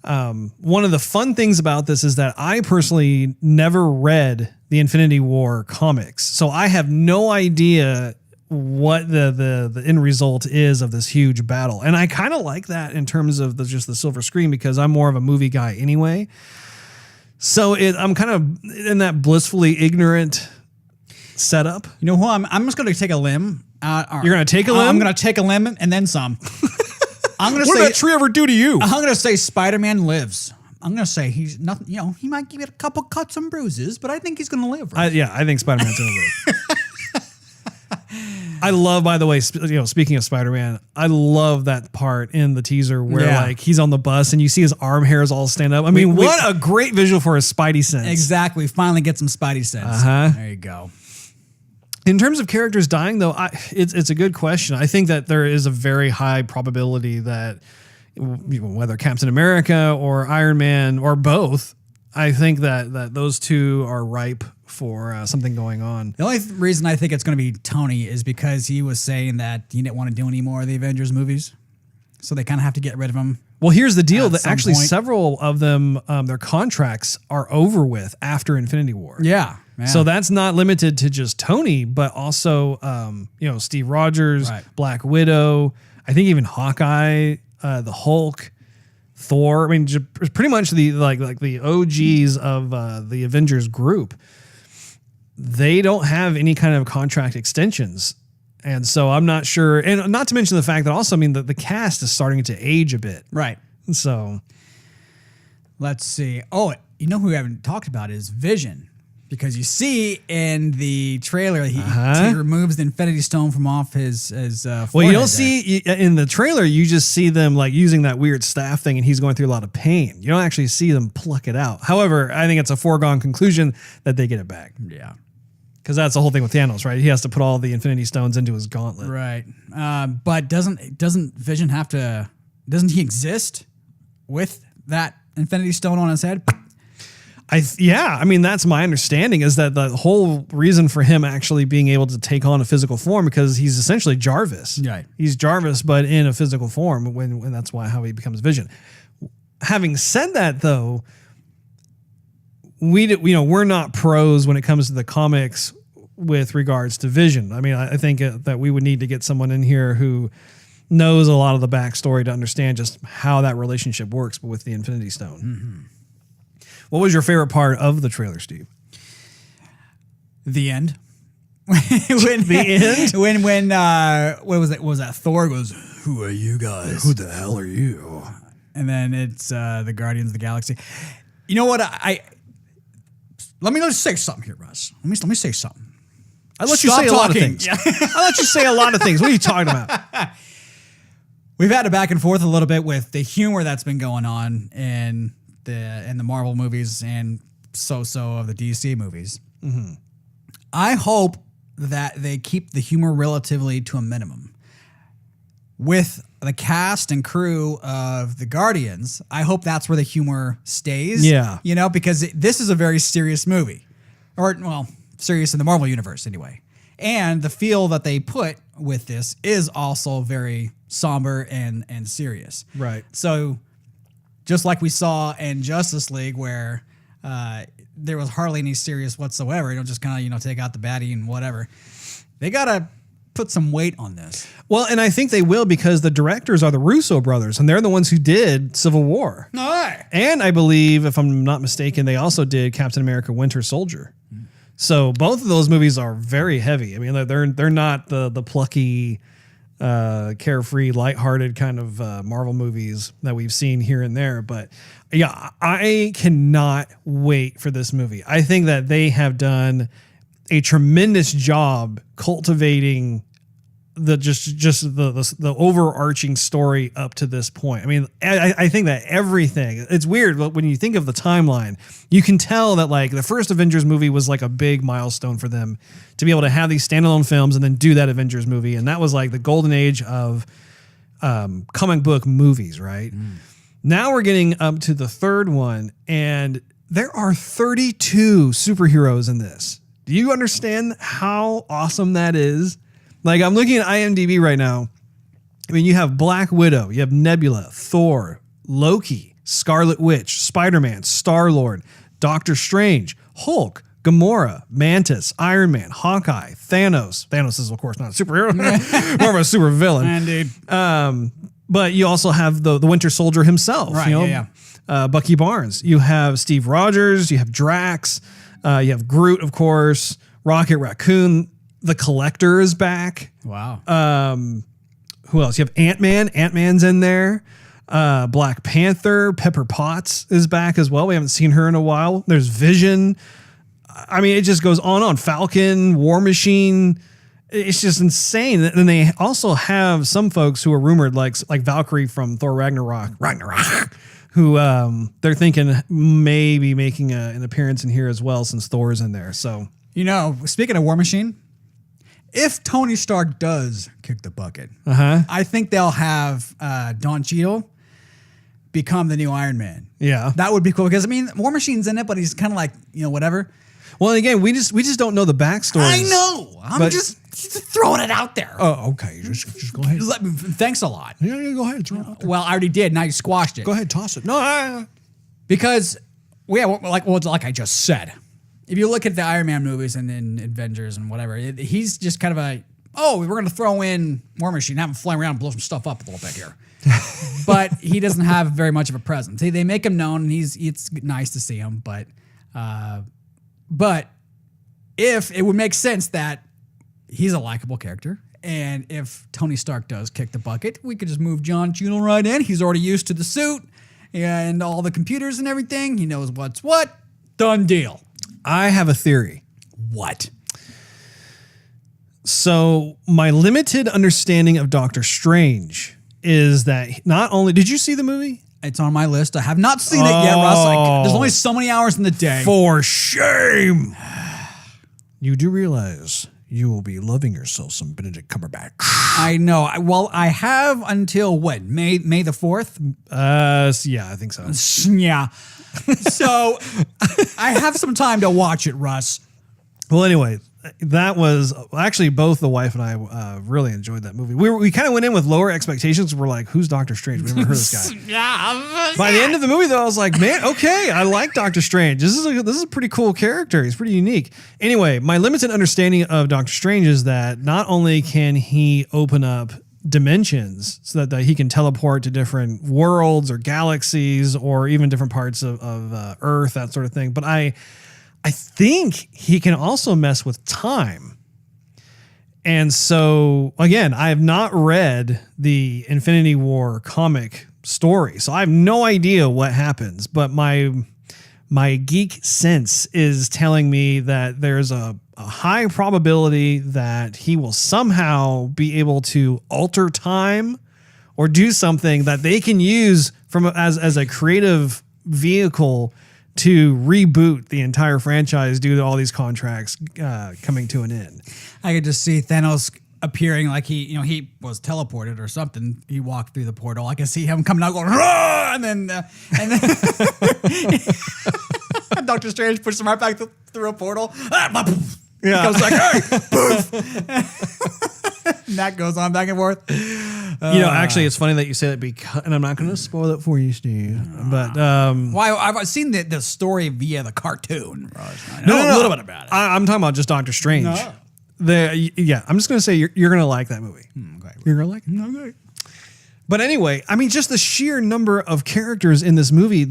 one of the fun things about this is that I personally never read the Infinity War comics. So I have no idea what the end result is of this huge battle. And I kind of like that in terms of just the silver screen, because I'm more of a movie guy anyway. So I'm kind of in that blissfully ignorant setup. You know who? I'm just going to take a limb. You're going to take a limb? I'm going to take a limb and then some. I'm going to what say, did that tree ever do to you? I'm going to say Spider-Man lives. I'm going to say he's nothing, he might give it a couple cuts and bruises, but I think he's going to live. Right? I think Spider-Man's going to live. I love, by the way, speaking of Spider-Man, I love that part in the teaser where like he's on the bus and you see his arm hairs all stand up. I mean, what a great visual for his Spidey sense. Exactly. Finally get some Spidey sense. Uh-huh. There you go. In terms of characters dying, though, it's a good question. I think that there is a very high probability that whether Captain America or Iron Man or both, I think that those two are ripe for something going on. The only reason I think it's going to be Tony is because he was saying that he didn't want to do any more of the Avengers movies. So they kind of have to get rid of him. Well, here's the deal that actually several of them, their contracts are over with after Infinity War. Yeah. So that's not limited to just Tony, but also, Steve Rogers, right. Black Widow, I think even Hawkeye, the Hulk, Thor. I mean, pretty much the the OGs of the Avengers group. They don't have any kind of contract extensions. And so I'm not sure. And not to mention the fact that also, I mean, the cast is starting to age a bit. Right. So let's see. Oh, you know who we haven't talked about is Vision. Because you see in the trailer, he removes the Infinity Stone from off his forehead. Well, you don't see in the trailer. You just see them like using that weird staff thing, and he's going through a lot of pain. You don't actually see them pluck it out. However, I think it's a foregone conclusion that they get it back. Yeah, because that's the whole thing with Thanos, right? He has to put all the Infinity Stones into his gauntlet, right? But doesn't Vision have to? Doesn't he exist with that Infinity Stone on his head? I mean, that's my understanding, is that the whole reason for him actually being able to take on a physical form, because he's essentially Jarvis. Right. He's Jarvis, but in a physical form, when that's how he becomes Vision. Having said that, though, we're not pros when it comes to the comics with regards to Vision. I mean, I think that we would need to get someone in here who knows a lot of the backstory to understand just how that relationship works with the Infinity Stone. Mm-hmm. What was your favorite part of the trailer, Steve? The end. The end? When what was it? Was that Thor goes, "Who are you guys? Who the hell are you?" And then it's the Guardians of the Galaxy. You know what? Let me just say something here, Russ. Let me say something. I let you say a lot of things. I let you say a lot of things. What are you talking about? We've had a back and forth a little bit with the humor that's been going on in the Marvel movies, and so-so of the DC movies. I hope that they keep the humor relatively to a minimum. With the cast and crew of the Guardians, I hope that's where the humor stays. Yeah. You know, because this is a very serious movie. Or, well, serious in the Marvel Universe anyway. And the feel that they put with this is also very somber and serious. Right. So just like we saw in Justice League where there was hardly any serious whatsoever, just kind of, take out the baddie and whatever. They got to put some weight on this. Well, and I think they will because the directors are the Russo brothers, and they're the ones who did Civil War. All right. And I believe, if I'm not mistaken, they also did Captain America: Winter Soldier. So both of those movies are very heavy. I mean, they're not the plucky, carefree, lighthearted kind of Marvel movies that we've seen here and there. But yeah, I cannot wait for this movie. I think that they have done a tremendous job cultivating the overarching story up to this point. I mean, I think that everything, it's weird, but when you think of the timeline, you can tell that like the first Avengers movie was like a big milestone for them to be able to have these standalone films and then do that Avengers movie. And that was like the golden age of comic book movies, right? Now we're getting up to the third one, and there are 32 superheroes in this. Do you understand how awesome that is? Like, I'm looking at IMDb right now. I mean, you have Black Widow, you have Nebula, Thor, Loki, Scarlet Witch, Spider-Man, Star-Lord, Doctor Strange, Hulk, Gamora, Mantis, Iron Man, Hawkeye, Thanos. Thanos is, of course, not a superhero, more of a super villain. Indeed. But you also have the Winter Soldier himself. Right, Bucky Barnes. You have Steve Rogers. You have Drax. You have Groot, of course. Rocket Raccoon. The Collector is back. Wow. Who else? You have Ant-Man. Ant-Man's in there. Black Panther. Pepper Potts is back as well. We haven't seen her in a while. There's Vision. I mean, it just goes on and on. Falcon, War Machine. It's just insane. And they also have some folks who are rumored, like Valkyrie from Thor Ragnarok, who they're thinking maybe making an appearance in here as well, since Thor's in there. So, speaking of War Machine, if Tony Stark does kick the bucket, I think they'll have Don Cheadle become the new Iron Man. Yeah, that would be cool because War Machine's in it, but he's kind of like whatever. Well, again, we just don't know the backstory. I know. I'm just throwing it out there. Oh, okay. Just go ahead. Thanks a lot. Yeah, go ahead. Throw it out there. Well, I already did. Now you squashed it. Go ahead, toss it. No, because like I just said, if you look at the Iron Man movies and then Avengers and whatever, he's just kind of we're going to throw in War Machine, have him fly around and blow some stuff up a little bit here. But he doesn't have very much of a presence. They make him known, and it's nice to see him, but if it would make sense that he's a likable character, and if Tony Stark does kick the bucket, we could just move John Cheadle right in. He's already used to the suit and all the computers and everything. He knows what's what. Done deal. I have a theory. What? So my limited understanding of Doctor Strange is that not only... Did you see the movie? It's on my list. I have not seen it yet, Russ. There's only so many hours in the day. For shame. You do realize you will be loving yourself some Benedict Cumberbatch. I know. I have until when? May the 4th? Yeah, I think so. Yeah. So I have some time to watch it, Russ. Well, anyway, that was actually both the wife and I really enjoyed that movie. We kind of went in with lower expectations. We're like, who's Doctor Strange? We never heard of this guy. Yeah. By the end of the movie, though, I was like, man, okay, I like Doctor Strange. This is a pretty cool character. He's pretty unique. Anyway, my limited understanding of Doctor Strange is that not only can he open up dimensions so that he can teleport to different worlds or galaxies or even different parts of Earth, that sort of thing, but I think he can also mess with time. And so, again, I have not read the Infinity War comic story, so I have no idea what happens, but my geek sense is telling me that there's a high probability that he will somehow be able to alter time or do something that they can use as a creative vehicle to reboot the entire franchise due to all these contracts coming to an end. I could just see Thanos appearing like he was teleported or something. He walked through the portal. I can see him coming out going, "Rah!" and then Doctor Strange pushes him right back through a portal. He comes like, "Hey!" Poof. And that goes on back and forth. Actually, it's funny that you say that because, and I'm not going to spoil it for you, Steve. But Well, I've seen the story via the cartoon. I know a little bit about it. I'm talking about just Doctor Strange. No. I'm just going to say you're going to like that movie. Okay. You're going to like it. Okay. But anyway, I mean, just the sheer number of characters in this movie.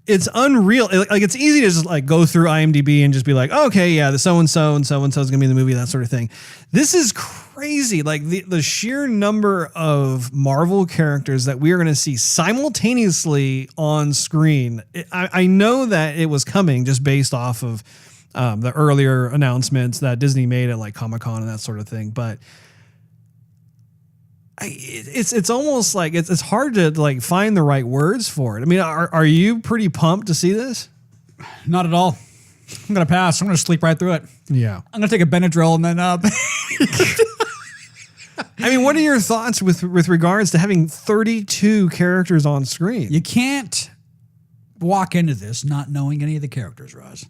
It's unreal. Like, it's easy to just like go through IMDb and just be like, okay, yeah, the so-and-so and so-and-so is going to be in the movie, that sort of thing. This is crazy. Like the sheer number of Marvel characters that we are going to see simultaneously on screen. I know that it was coming just based off of the earlier announcements that Disney made at like Comic-Con and that sort of thing. But it's almost like it's hard to like find the right words for it. I mean, are you pretty pumped to see this? Not at all. I'm gonna pass. I'm gonna sleep right through it. Yeah. I'm gonna take a Benadryl and then I mean, what are your thoughts with regards to having 32 characters on screen? You can't walk into this not knowing any of the characters, Roz.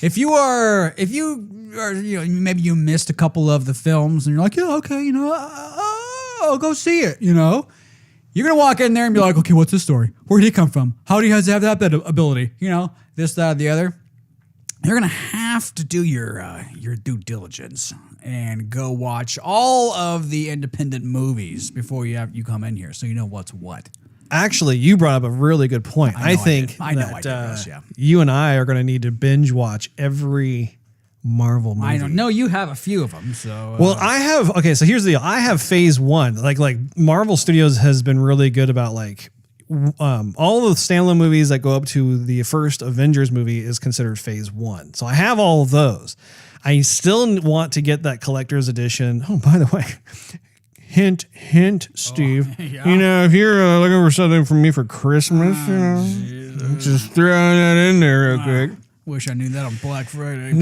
If you are, maybe you missed a couple of the films and you're like, yeah, okay, I'll go see it, You're going to walk in there and be like, okay, what's his story? Where did he come from? How do you guys have that ability? This, that, the other. You're going to have to do your due diligence and go watch all of the independent movies before you come in here so you know what's what. Actually, you brought up a really good point. I think I did, yeah. You and I are going to need to binge watch every Marvel movie. I don't know. You have a few of them, so. Well, I have. Okay, so here's the deal. I have Phase 1. Like Marvel Studios has been really good about like all the standalone movies that go up to the first Avengers movie is considered Phase 1. So I have all of those. I still want to get that collector's edition. Oh, by the way. Hint, Steve. Yeah. If you're looking for something from me for Christmas, just throw that in there real quick. Wish I knew that on Black Friday.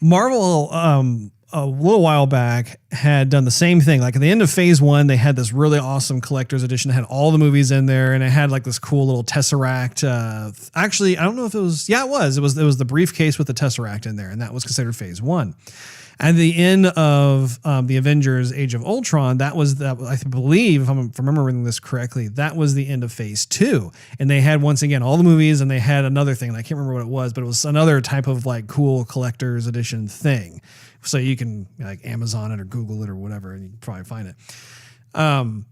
Marvel, a little while back, had done the same thing. Like at the end of Phase 1, they had this really awesome collector's edition that had all the movies in there, and it had like this cool little Tesseract. Actually, I don't know if it was. Yeah, it was. It was the briefcase with the Tesseract in there, and that was considered Phase 1. At the end of the Avengers Age of Ultron, that I believe, if I'm remembering this correctly, that was the end of Phase 2. And they had, once again, all the movies, and they had another thing, and I can't remember what it was, but it was another type of like cool collector's edition thing. So you can like Amazon it or Google it or whatever, and you can probably find it.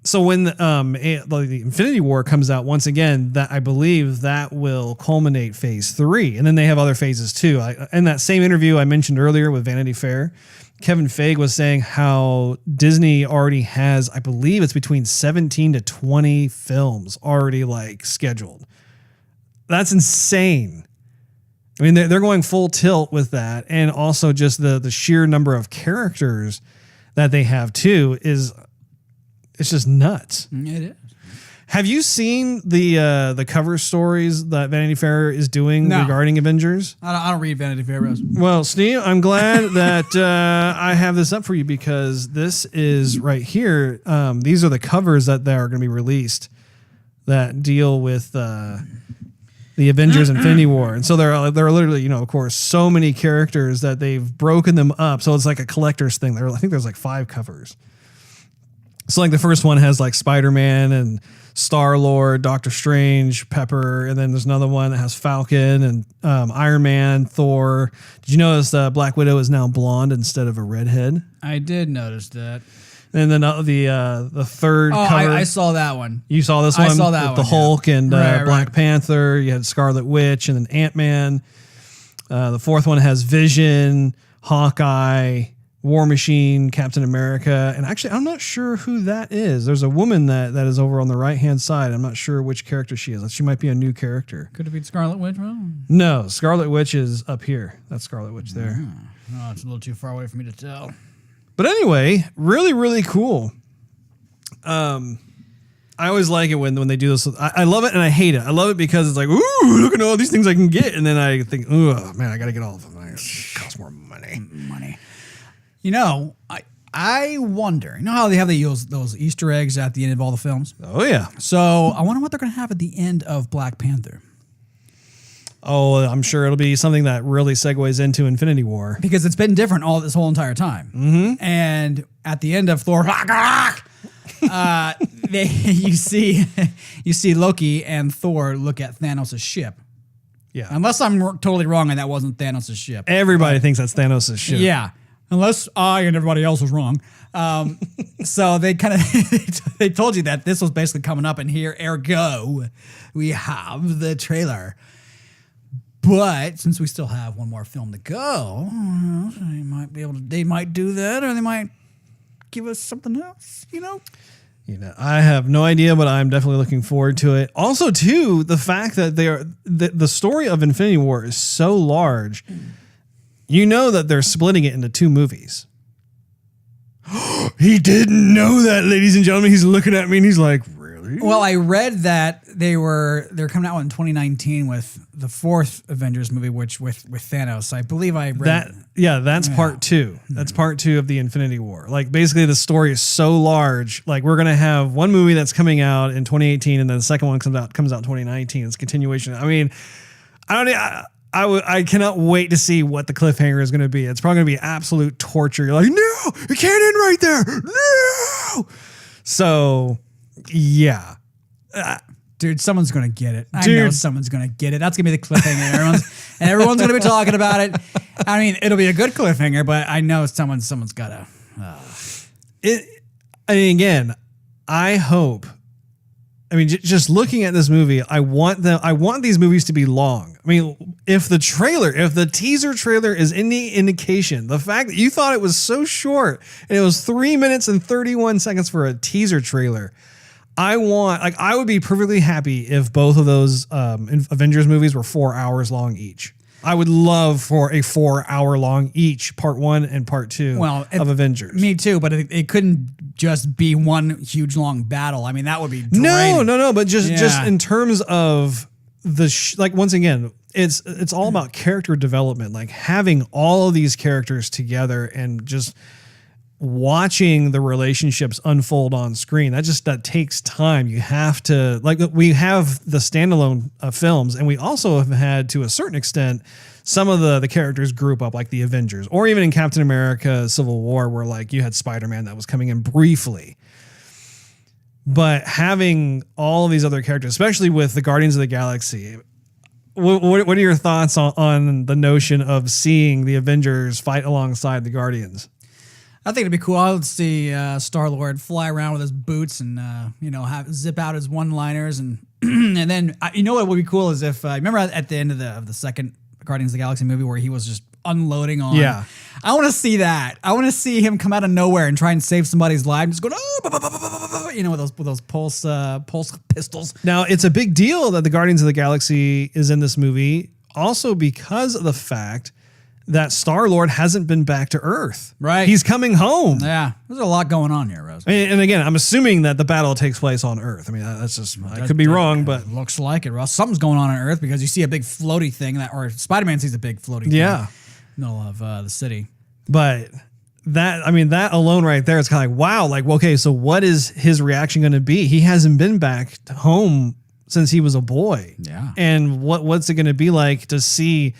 So when the Infinity War comes out once again, that I believe that will culminate Phase 3, and then they have other phases too. In that same interview I mentioned earlier with Vanity Fair, Kevin Feige was saying how Disney already has, I believe it's between 17 to 20 films already like scheduled. That's insane. I mean, they're going full tilt with that, and also just the sheer number of characters that they have too it's just nuts. It is. Have you seen the cover stories that Vanity Fair is doing regarding Avengers? I don't read Vanity Fair. Well, Steve, I'm glad that I have this up for you because this is right here. These are the covers that are going to be released that deal with the Avengers Infinity War. And so there are literally, of course, so many characters that they've broken them up. So it's like a collector's thing. I think there's like 5 covers. So like the first one has like Spider-Man and Star-Lord, Doctor Strange, Pepper, and then there's another one that has Falcon and Iron Man, Thor. Did you notice Black Widow is now blonde instead of a redhead? I did notice that. And then the third cover. I saw that one. You saw this one? I saw that with one. The Hulk and Right. Black Panther. You had Scarlet Witch and then Ant-Man. The fourth one has Vision, Hawkeye, War Machine, Captain America, and actually I'm not sure who that is. There's a woman that is over on the right-hand side. I'm not sure which character she is. She might be a new character. Could it be Scarlet Witch? Well, no, Scarlet Witch is up here. That's Scarlet Witch there. No, it's a little too far away for me to tell. But anyway, really, really cool. I I always like it when they do this. I love it and I hate it. I love it because it's like, ooh, look at all these things I can get. And then I think, oh, man, I got to get all of them. It costs more money. You know, I wonder, you know how they have those Easter eggs at the end of all the films? Oh, yeah. So I wonder what they're going to have at the end of Black Panther. Oh, I'm sure it'll be something that really segues into Infinity War. Because it's been different this whole entire time. Mm-hmm. And at the end of Thor, you see Loki and Thor look at Thanos' ship. Yeah. Unless I'm totally wrong and that wasn't Thanos' ship. Everybody thinks that's Thanos' ship. Yeah. Unless I and everybody else was wrong. So they kind of they told you that this was basically coming up, and here, ergo, we have the trailer. But since we still have one more film to go, they might do that, or they might give us something else, you know? I have no idea, but I'm definitely looking forward to it. Also, too, the fact that the story of Infinity War is so large, you know that they're splitting it into 2 movies. He didn't know that, ladies and gentlemen. He's looking at me and he's like, really? Well, I read that they're coming out in 2019 with the 4th Avengers movie, which with Thanos. I believe I read that. Yeah, that's part 2. That's part 2 of the Infinity War. Like, basically, the story is so large. Like, we're gonna have one movie that's coming out in 2018, and then the second one comes out in 2019. It's a continuation. I mean, I cannot wait to see what the cliffhanger is going to be. It's probably going to be absolute torture. You're like, no, it can't end right there. No. So, yeah. Dude, someone's going to get it. I know someone's going to get it. That's going to be the cliffhanger. Everyone's going to be talking about it. I mean, it'll be a good cliffhanger, but I know someone's got to. I mean, again, I hope. I mean, just looking at this movie, I want these movies to be long. I mean, if the teaser trailer is any indication, the fact that you thought it was so short and it was 3 minutes and 31 seconds for a teaser trailer, I would be perfectly happy if both of those Avengers movies were 4 hours long each. I would love for a 4 hour long each, part 1 and part 2 of Avengers. Me too, but it couldn't just be one huge long battle. I mean, that would be draining. No. But just in terms of like, once again, it's all about character development, like having all of these characters together and just watching the relationships unfold on screen. That takes time. You have to, like, we have the standalone films, and we also have had, to a certain extent, some of the characters group up, like the Avengers, or even in Captain America Civil War, where like you had Spider-Man that was coming in briefly. But having all of these other characters, especially with the Guardians of the Galaxy, what are your thoughts on the notion of seeing the Avengers fight alongside the Guardians? I think it'd be cool. I would see Star-Lord fly around with his boots and zip out his one-liners, and and then you know what would be cool is if remember at the end of the second Guardians of the Galaxy movie where he was just unloading on. Yeah, I want to see that. I want to see him come out of nowhere and try and save somebody's life, just going with those pulse pistols. Now it's a big deal that the Guardians of the Galaxy is in this movie, also because of the fact that Star-Lord hasn't been back to Earth. Right. He's coming home. Yeah. There's a lot going on here, Rose. And again, I'm assuming that the battle takes place on Earth. I mean, that's just, I could be wrong, but looks like it, Russ. Something's going on Earth because you see a big floaty thing or Spider-Man sees a big floaty thing in the middle of the city. But that alone right there is kind of like, wow, like, okay, so what is his reaction going to be? He hasn't been back home since he was a boy. Yeah. And what's it going to be like to see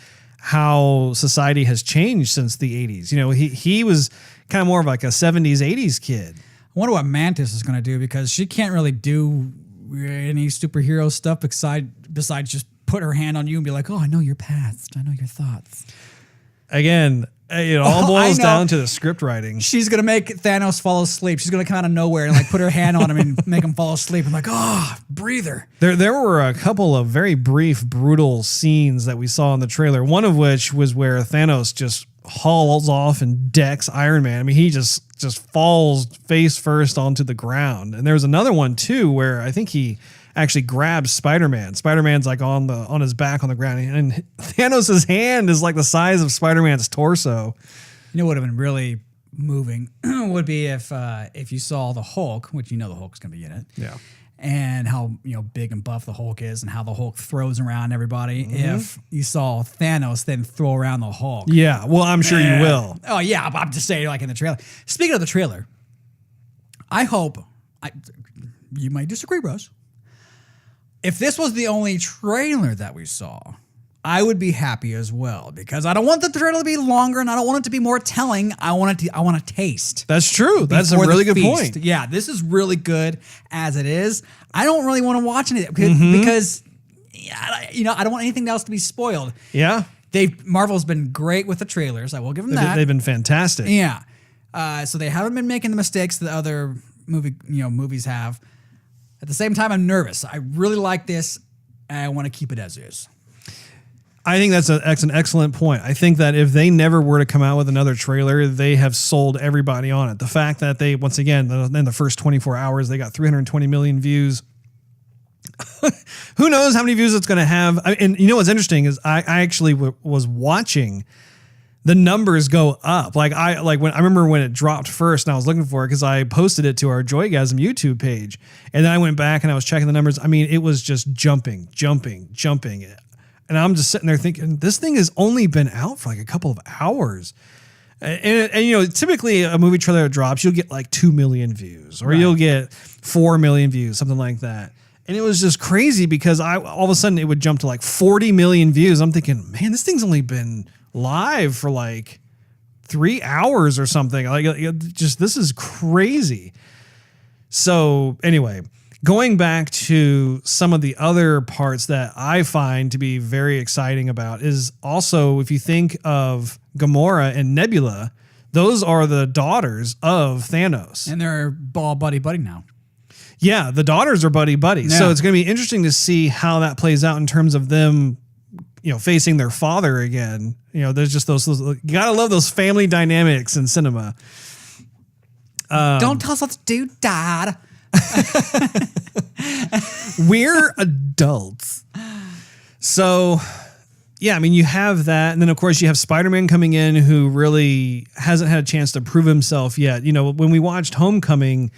how society has changed since the 80s. You know, he was kind of more of like a 70s, 80s kid. I wonder what Mantis is going to do, because she can't really do any superhero stuff besides just put her hand on you and be like, oh, I know your past. I know your thoughts. Again, it all boils down to the script writing. She's going to make Thanos fall asleep. She's going to come out of nowhere and like put her hand on him and make him fall asleep. I'm like, breather. There were a couple of very brief, brutal scenes that we saw in the trailer. One of which was where Thanos just hauls off and decks Iron Man. I mean, he just falls face first onto the ground. And there was another one too, where I think he actually grabs Spider-Man. Spider-Man's like on his back on the ground, and Thanos' hand is like the size of Spider-Man's torso. You know what would have been really moving would be if you saw the Hulk, which you know the Hulk's gonna be in it. Yeah. And how big and buff the Hulk is, and how the Hulk throws around everybody. If you saw Thanos then throw around the Hulk, Yeah. Well, I'm sure you will. Oh yeah, I'm just saying, like in the trailer. Speaking of the trailer, I hope you might disagree, Russ. If this was the only trailer that we saw, I would be happy as well, because I don't want the trailer to be longer, and I don't want it to be more telling. I want to taste. That's true. That's a before really the good feast. point. Yeah, this is really good as it is. I don't really want to watch anything because I don't want anything else to be spoiled. Yeah. Marvel's been great with the trailers. I will give them that. They've been fantastic. Yeah. So they haven't been making the mistakes that other movies have. At the same time, I'm nervous. I really like this, and I want to keep it as is. I think that's an excellent point. I think that if they never were to come out with another trailer, they have sold everybody on it. The fact that they, once again, in the first 24 hours, they got 320 million views. Who knows how many views it's going to have? And you know what's interesting is I actually was watching the numbers go up. I remember when it dropped first, and I was looking for it because I posted it to our Joygasm YouTube page, and then I went back and I was checking the numbers. I mean, it was just jumping. And I'm just sitting there thinking, this thing has only been out for like a couple of hours. And typically a movie trailer drops, you'll get like 2 million views, or you'll get 4 million views, something like that. And it was just crazy because all of a sudden it would jump to like 40 million views. I'm thinking, man, this thing's only been live for like 3 hours or something. This is crazy. So anyway, going back to some of the other parts that I find to be very exciting about is also, if you think of Gamora and Nebula, those are the daughters of Thanos. And they're all buddy now. Yeah, the daughters are buddy. Yeah. So it's going to be interesting to see how that plays out in terms of them, facing their father again. There's just those you got to love those family dynamics in cinema. Don't tell us what to do, Dad. We're adults. So, yeah, I mean, you have that. And then, of course, you have Spider-Man coming in, who really hasn't had a chance to prove himself yet. When we watched Homecoming,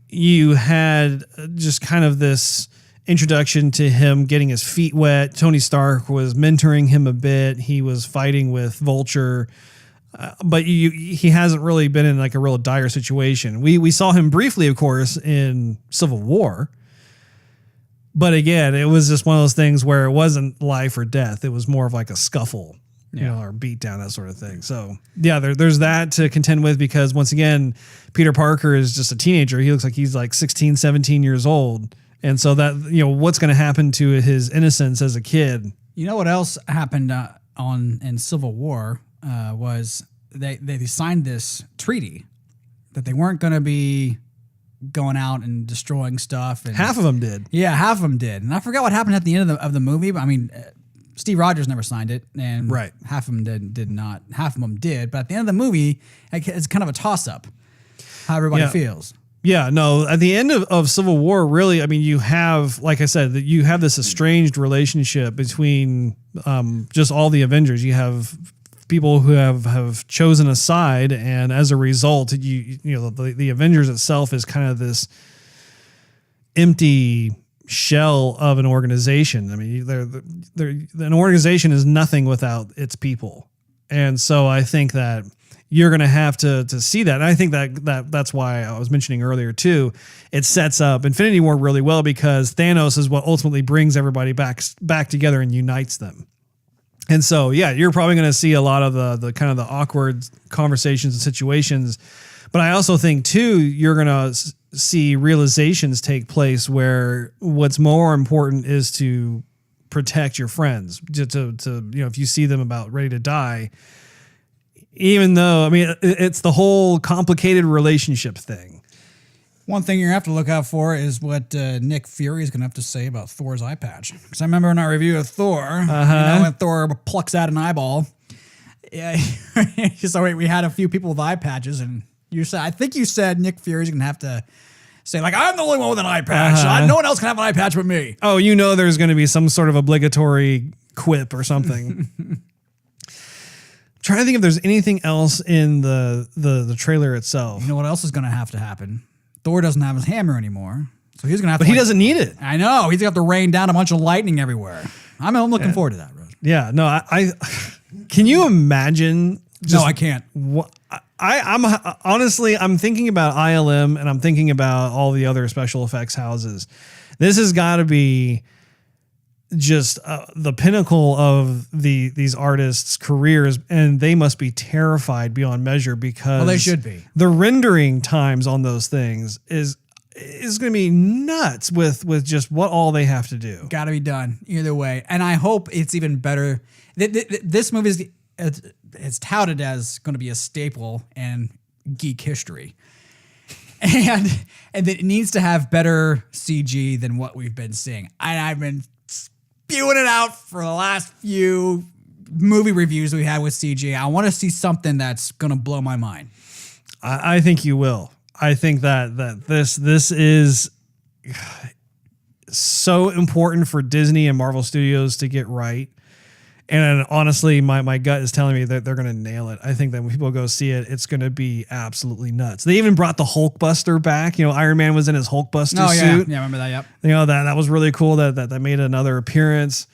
you had just kind of this introduction to him getting his feet wet. Tony Stark was mentoring him a bit. He was fighting with Vulture. But he hasn't really been in like a real dire situation. We saw him briefly, of course, in Civil War. But again, it was just one of those things where it wasn't life or death. It was more of like a scuffle, or beat down, that sort of thing. So yeah, there's that to contend with, because once again, Peter Parker is just a teenager. He looks like he's like 16, 17 years old. And so that, what's going to happen to his innocence as a kid? You know what else happened in Civil War? Was they signed this treaty that they weren't going to be going out and destroying stuff. And half of them did. Yeah, half of them did. And I forgot what happened at the end of the movie. But I mean, Steve Rogers never signed it, and right. Half of them did not. Half of them did. But at the end of the movie, it's kind of a toss up how everybody feels. Yeah, no, at the end of Civil War, really, I mean, you have, like I said, that you have this estranged relationship between just all the Avengers. You have people who have chosen a side, and as a result, the Avengers itself is kind of this empty shell of an organization. I mean, an organization is nothing without its people, and so I think that you're going to have to see that. And I think that's why I was mentioning earlier too. It sets up Infinity War really well, because Thanos is what ultimately brings everybody back together and unites them. And so, yeah, you're probably going to see a lot of the kind of the awkward conversations and situations. But I also think too, you're going to see realizations take place where what's more important is to protect your friends. To if you see them about ready to die, even though, I mean, it's the whole complicated relationship thing. One thing you're going to have to look out for is what Nick Fury is going to have to say about Thor's eye patch. Because I remember in our review of Thor, when Thor plucks out an eyeball, so we had a few people with eye patches, and I think you said Nick Fury's going to have to say, like, I'm the only one with an eye patch. No one else can have an eye patch but me. Oh, there's going to be some sort of obligatory quip or something. trying to think if there's anything else in the trailer itself. You know what else is going to have to happen? Thor doesn't have his hammer anymore. So he's going to have But to. he doesn't need it. I know. He's going to have to rain down a bunch of lightning everywhere. I'm looking forward to that, Rose. Yeah. No, I can you imagine? No, I can't. I'm honestly, I'm thinking about ILM and I'm thinking about all the other special effects houses. This has got to be just the pinnacle of these artists' careers, and they must be terrified beyond measure because they should be. The rendering times on those things is going to be nuts with just what all they have to do. Got to be done either way, and I hope it's even better. This movie is it's touted as going to be a staple in geek history. And that it needs to have better CG than what we've been seeing. And I've been spewing it out for the last few movie reviews we had with CG. I want to see something that's going to blow my mind. I think you will. I think that this is so important for Disney and Marvel Studios to get right. And honestly, my gut is telling me that they're going to nail it. I think that when people go see it, it's going to be absolutely nuts. They even brought the Hulkbuster back. Iron Man was in his Hulkbuster suit. Yeah, remember that, yep. That was really cool that made another appearance.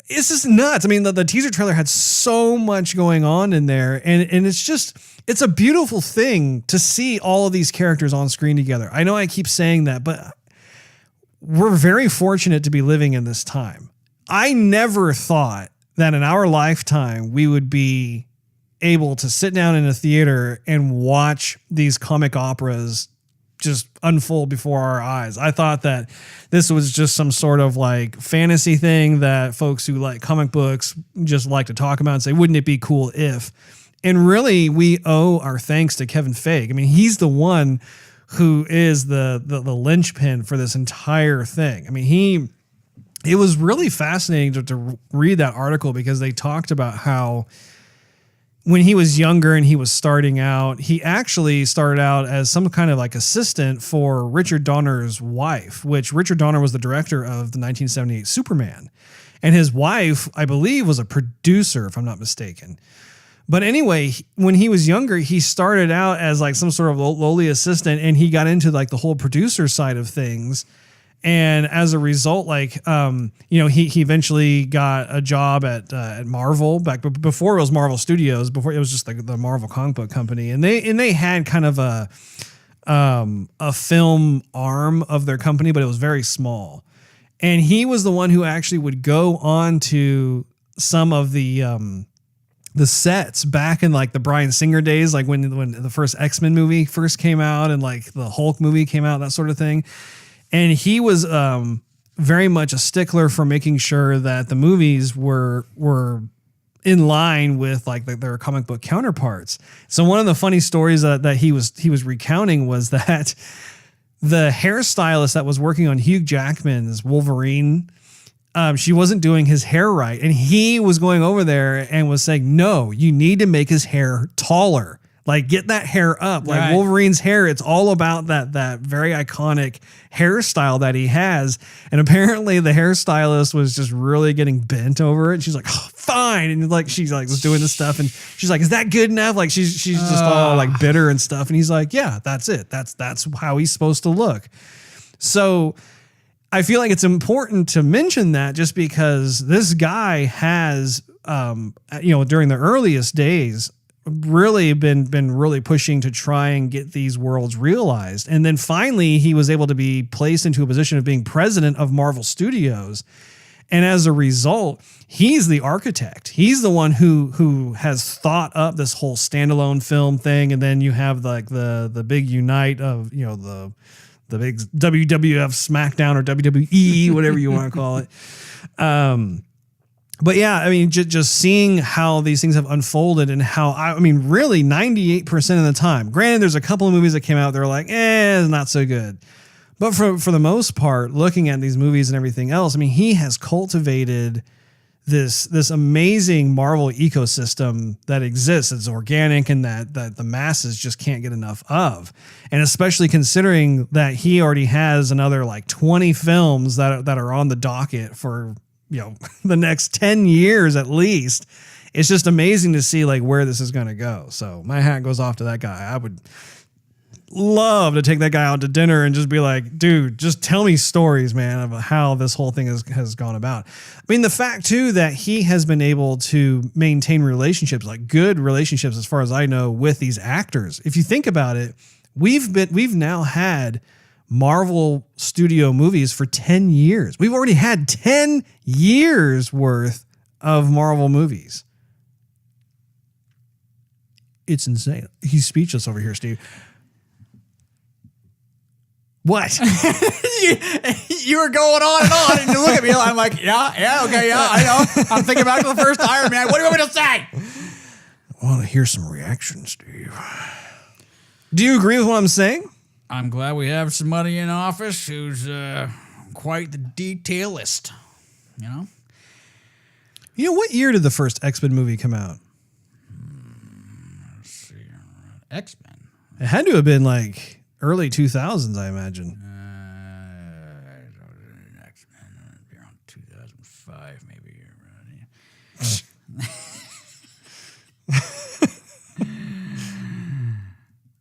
It's just nuts. I mean, the teaser trailer had so much going on in there, and it's a beautiful thing to see all of these characters on screen together. I know I keep saying that, but we're very fortunate to be living in this time. I never thought that in our lifetime we would be able to sit down in a theater and watch these comic operas just unfold before our eyes. I thought that this was just some sort of like fantasy thing that folks who like comic books just like to talk about and say, wouldn't it be cool if? And really, we owe our thanks to Kevin Feige. I mean, he's the one who is the linchpin for this entire thing. I mean, it was really fascinating to read that article because they talked about how when he was younger and he was starting out, he actually started out as some kind of like assistant for Richard Donner's wife, which Richard Donner was the director of the 1978 Superman. And his wife, I believe, was a producer, if I'm not mistaken. But anyway, when he was younger, he started out as like some sort of lowly assistant, and he got into like the whole producer side of things. And as a result, he eventually got a job at Marvel back before it was Marvel Studios. Before it was just like the Marvel comic book company, and they had kind of a film arm of their company, but it was very small. And he was the one who actually would go on to some of the sets back in like the Bryan Singer days, like when the first X-Men movie first came out and like the Hulk movie came out, that sort of thing. And he was very much a stickler for making sure that the movies were in line with like their comic book counterparts. So one of the funny stories that he was recounting was that the hairstylist that was working on Hugh Jackman's Wolverine, she wasn't doing his hair right, and he was going over there and was saying, "No, you need to make his hair taller." Like, get that hair up. Like, right. Wolverine's hair, it's all about that very iconic hairstyle that he has. And apparently the hairstylist was just really getting bent over it. She's like, oh, fine. And like, she's like, was doing this stuff. And she's like, is that good enough? Like, she's just all like bitter and stuff. And he's like, yeah, that's it. That's how he's supposed to look. So I feel like it's important to mention that just because this guy has, during the earliest days, really been really pushing to try and get these worlds realized. And then finally he was able to be placed into a position of being president of Marvel Studios. And as a result, he's the architect. He's the one who has thought up this whole standalone film thing. And then you have like the big unite of, the big WWF SmackDown or WWE, whatever you want to call it. But yeah, I mean, just seeing how these things have unfolded and how, really 98% of the time, granted, there's a couple of movies that came out, they're like, it's not so good. But for the most part, looking at these movies and everything else, I mean, he has cultivated this amazing Marvel ecosystem that exists. It's organic and that the masses just can't get enough of. And especially considering that he already has another like 20 films that are on the docket for the next 10 years at least. it's just amazing to see like where this is going to go. So my hat goes off to that guy. I would love to take that guy out to dinner and just be like, dude, just tell me stories, man, of how this whole thing has gone about. I mean, the fact too that he has been able to maintain relationships, like good relationships, as far as I know, with these actors. If you think about it, we've now had Marvel studio movies for 10 years. We've already had 10 years worth of Marvel movies. It's insane. He's speechless over here, Steve. What? You were going on, and you look at me. I'm like, yeah, okay, yeah, I know. I'm thinking back to the first Iron Man. What do you want me to say? I want to hear some reactions, Steve. Do you agree with what I'm saying? I'm glad we have somebody in office who's quite the detailist. You know? You know, what year did the first X-Men movie come out? Let's see. X-Men. It had to have been like early 2000s, I imagine. X-Men, around 2005, maybe.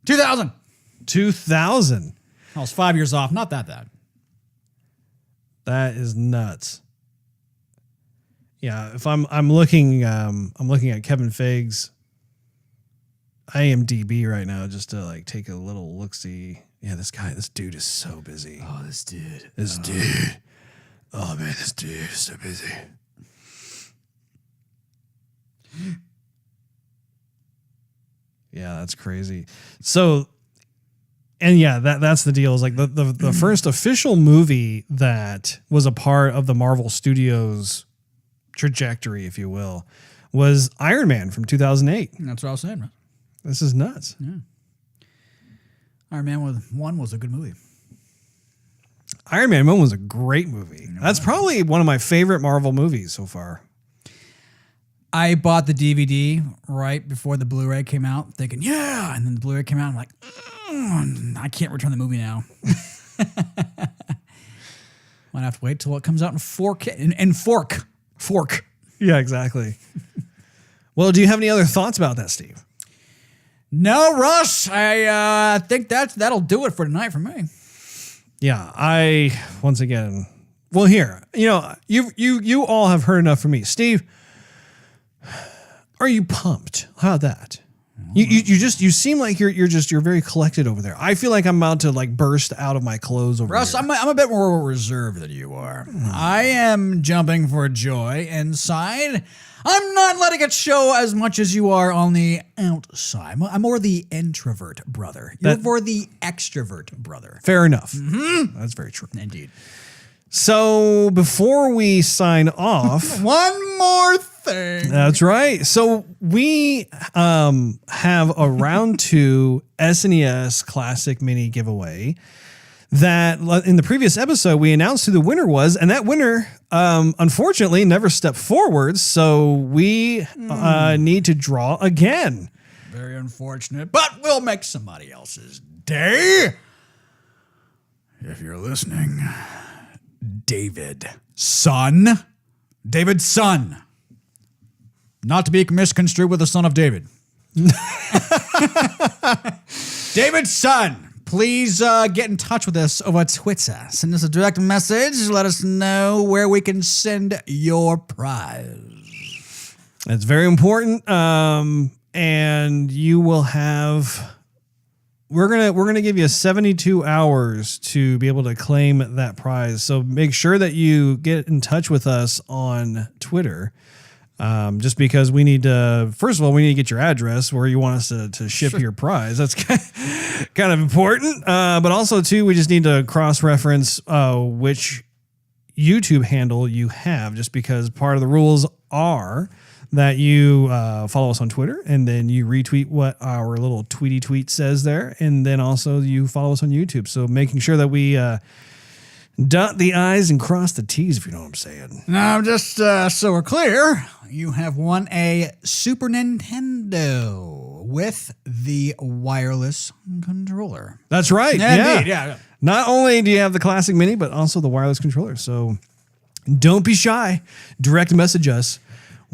2000. 2000. I was 5 years off. Not that bad. That is nuts. Yeah, if I'm looking at Kevin Feige's IMDb right now just to like take a little look-see. Yeah, this dude is so busy. Oh, this dude. Oh man, this dude is so busy. Yeah, that's crazy. So, and yeah, that's the deal. Is like the first official movie that was a part of the Marvel Studios trajectory, if you will, was Iron Man from 2008. That's what I was saying, man. This is nuts. Yeah. Iron Man 1 was a good movie. Iron Man 1 was a great movie. That's probably one of my favorite Marvel movies so far. I bought the DVD right before the Blu-ray came out, thinking, yeah, and then the Blu-ray came out. I'm like, I can't return the movie now. Might have to wait till it comes out in 4K and fork. Yeah, exactly. Well, do you have any other thoughts about that, Steve? No, Russ. I think that'll do it for tonight for me. Yeah, once again. Well, here, you all have heard enough from me, Steve. Are you pumped? How about that? You seem like you're very collected over there. I feel like I'm about to like burst out of my clothes over Russ, here. I'm a bit more reserved than you are. I am jumping for joy inside. I'm not letting it show as much as you are on the outside. I'm more the introvert brother. You're more the extrovert brother. Fair enough. Mm-hmm. That's very true. Indeed. So before we sign off, one more thing. That's right. So we have a round 2 SNES Classic Mini giveaway that in the previous episode we announced who the winner was, and that winner unfortunately never stepped forward. So we need to draw again. Very unfortunate, but we'll make somebody else's day. If you're listening, David's son. Not to be misconstrued with the son of David. David's son. Please get in touch with us over Twitter. Send us a direct message. Let us know where we can send your prize. That's very important. And you will have... We're gonna give you 72 hours to be able to claim that prize. So make sure that you get in touch with us on Twitter. Just because we need to, first of all, we need to get your address where you want us to ship your prize. That's kind of important. But also too, we just need to cross-reference which YouTube handle you have, just because part of the rules are that you follow us on Twitter and then you retweet what our little tweety tweet says there. And then also you follow us on YouTube. So making sure that we dot the I's and cross the T's, if you know what I'm saying. Now, just so we're clear, you have won a Super Nintendo with the wireless controller. That's right. Indeed, yeah. Not only do you have the Classic Mini, but also the wireless controller. So don't be shy. Direct message us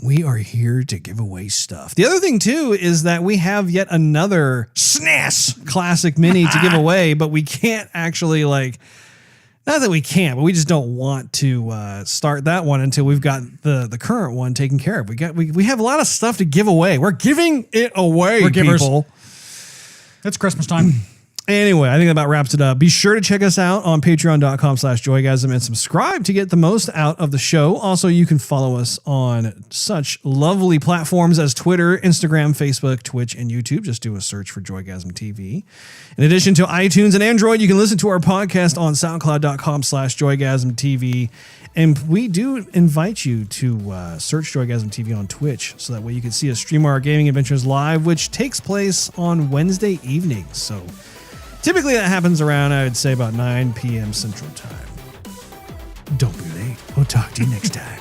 we are here to give away stuff. The other thing, too, is that we have yet another SNES Classic Mini to give away, but we can't actually, like, not that we can't, but we just don't want to start that one until we've got the current one taken care of. We have a lot of stuff to give away. We're giving it away, We're givers. people. It's Christmas time. Anyway, I think that about wraps it up. Be sure to check us out on patreon.com/joygasm and subscribe to get the most out of the show. Also, you can follow us on such lovely platforms as Twitter, Instagram, Facebook, Twitch, and YouTube. Just do a search for Joygasm TV. In addition to iTunes and Android, you can listen to our podcast on soundcloud.com/Joygasm TV. And we do invite you to search Joygasm TV on Twitch so that way you can see us stream our gaming adventures live, which takes place on Wednesday evenings. So typically that happens around, I would say, about 9 p.m. Central Time. Don't be late. We'll talk to you next time.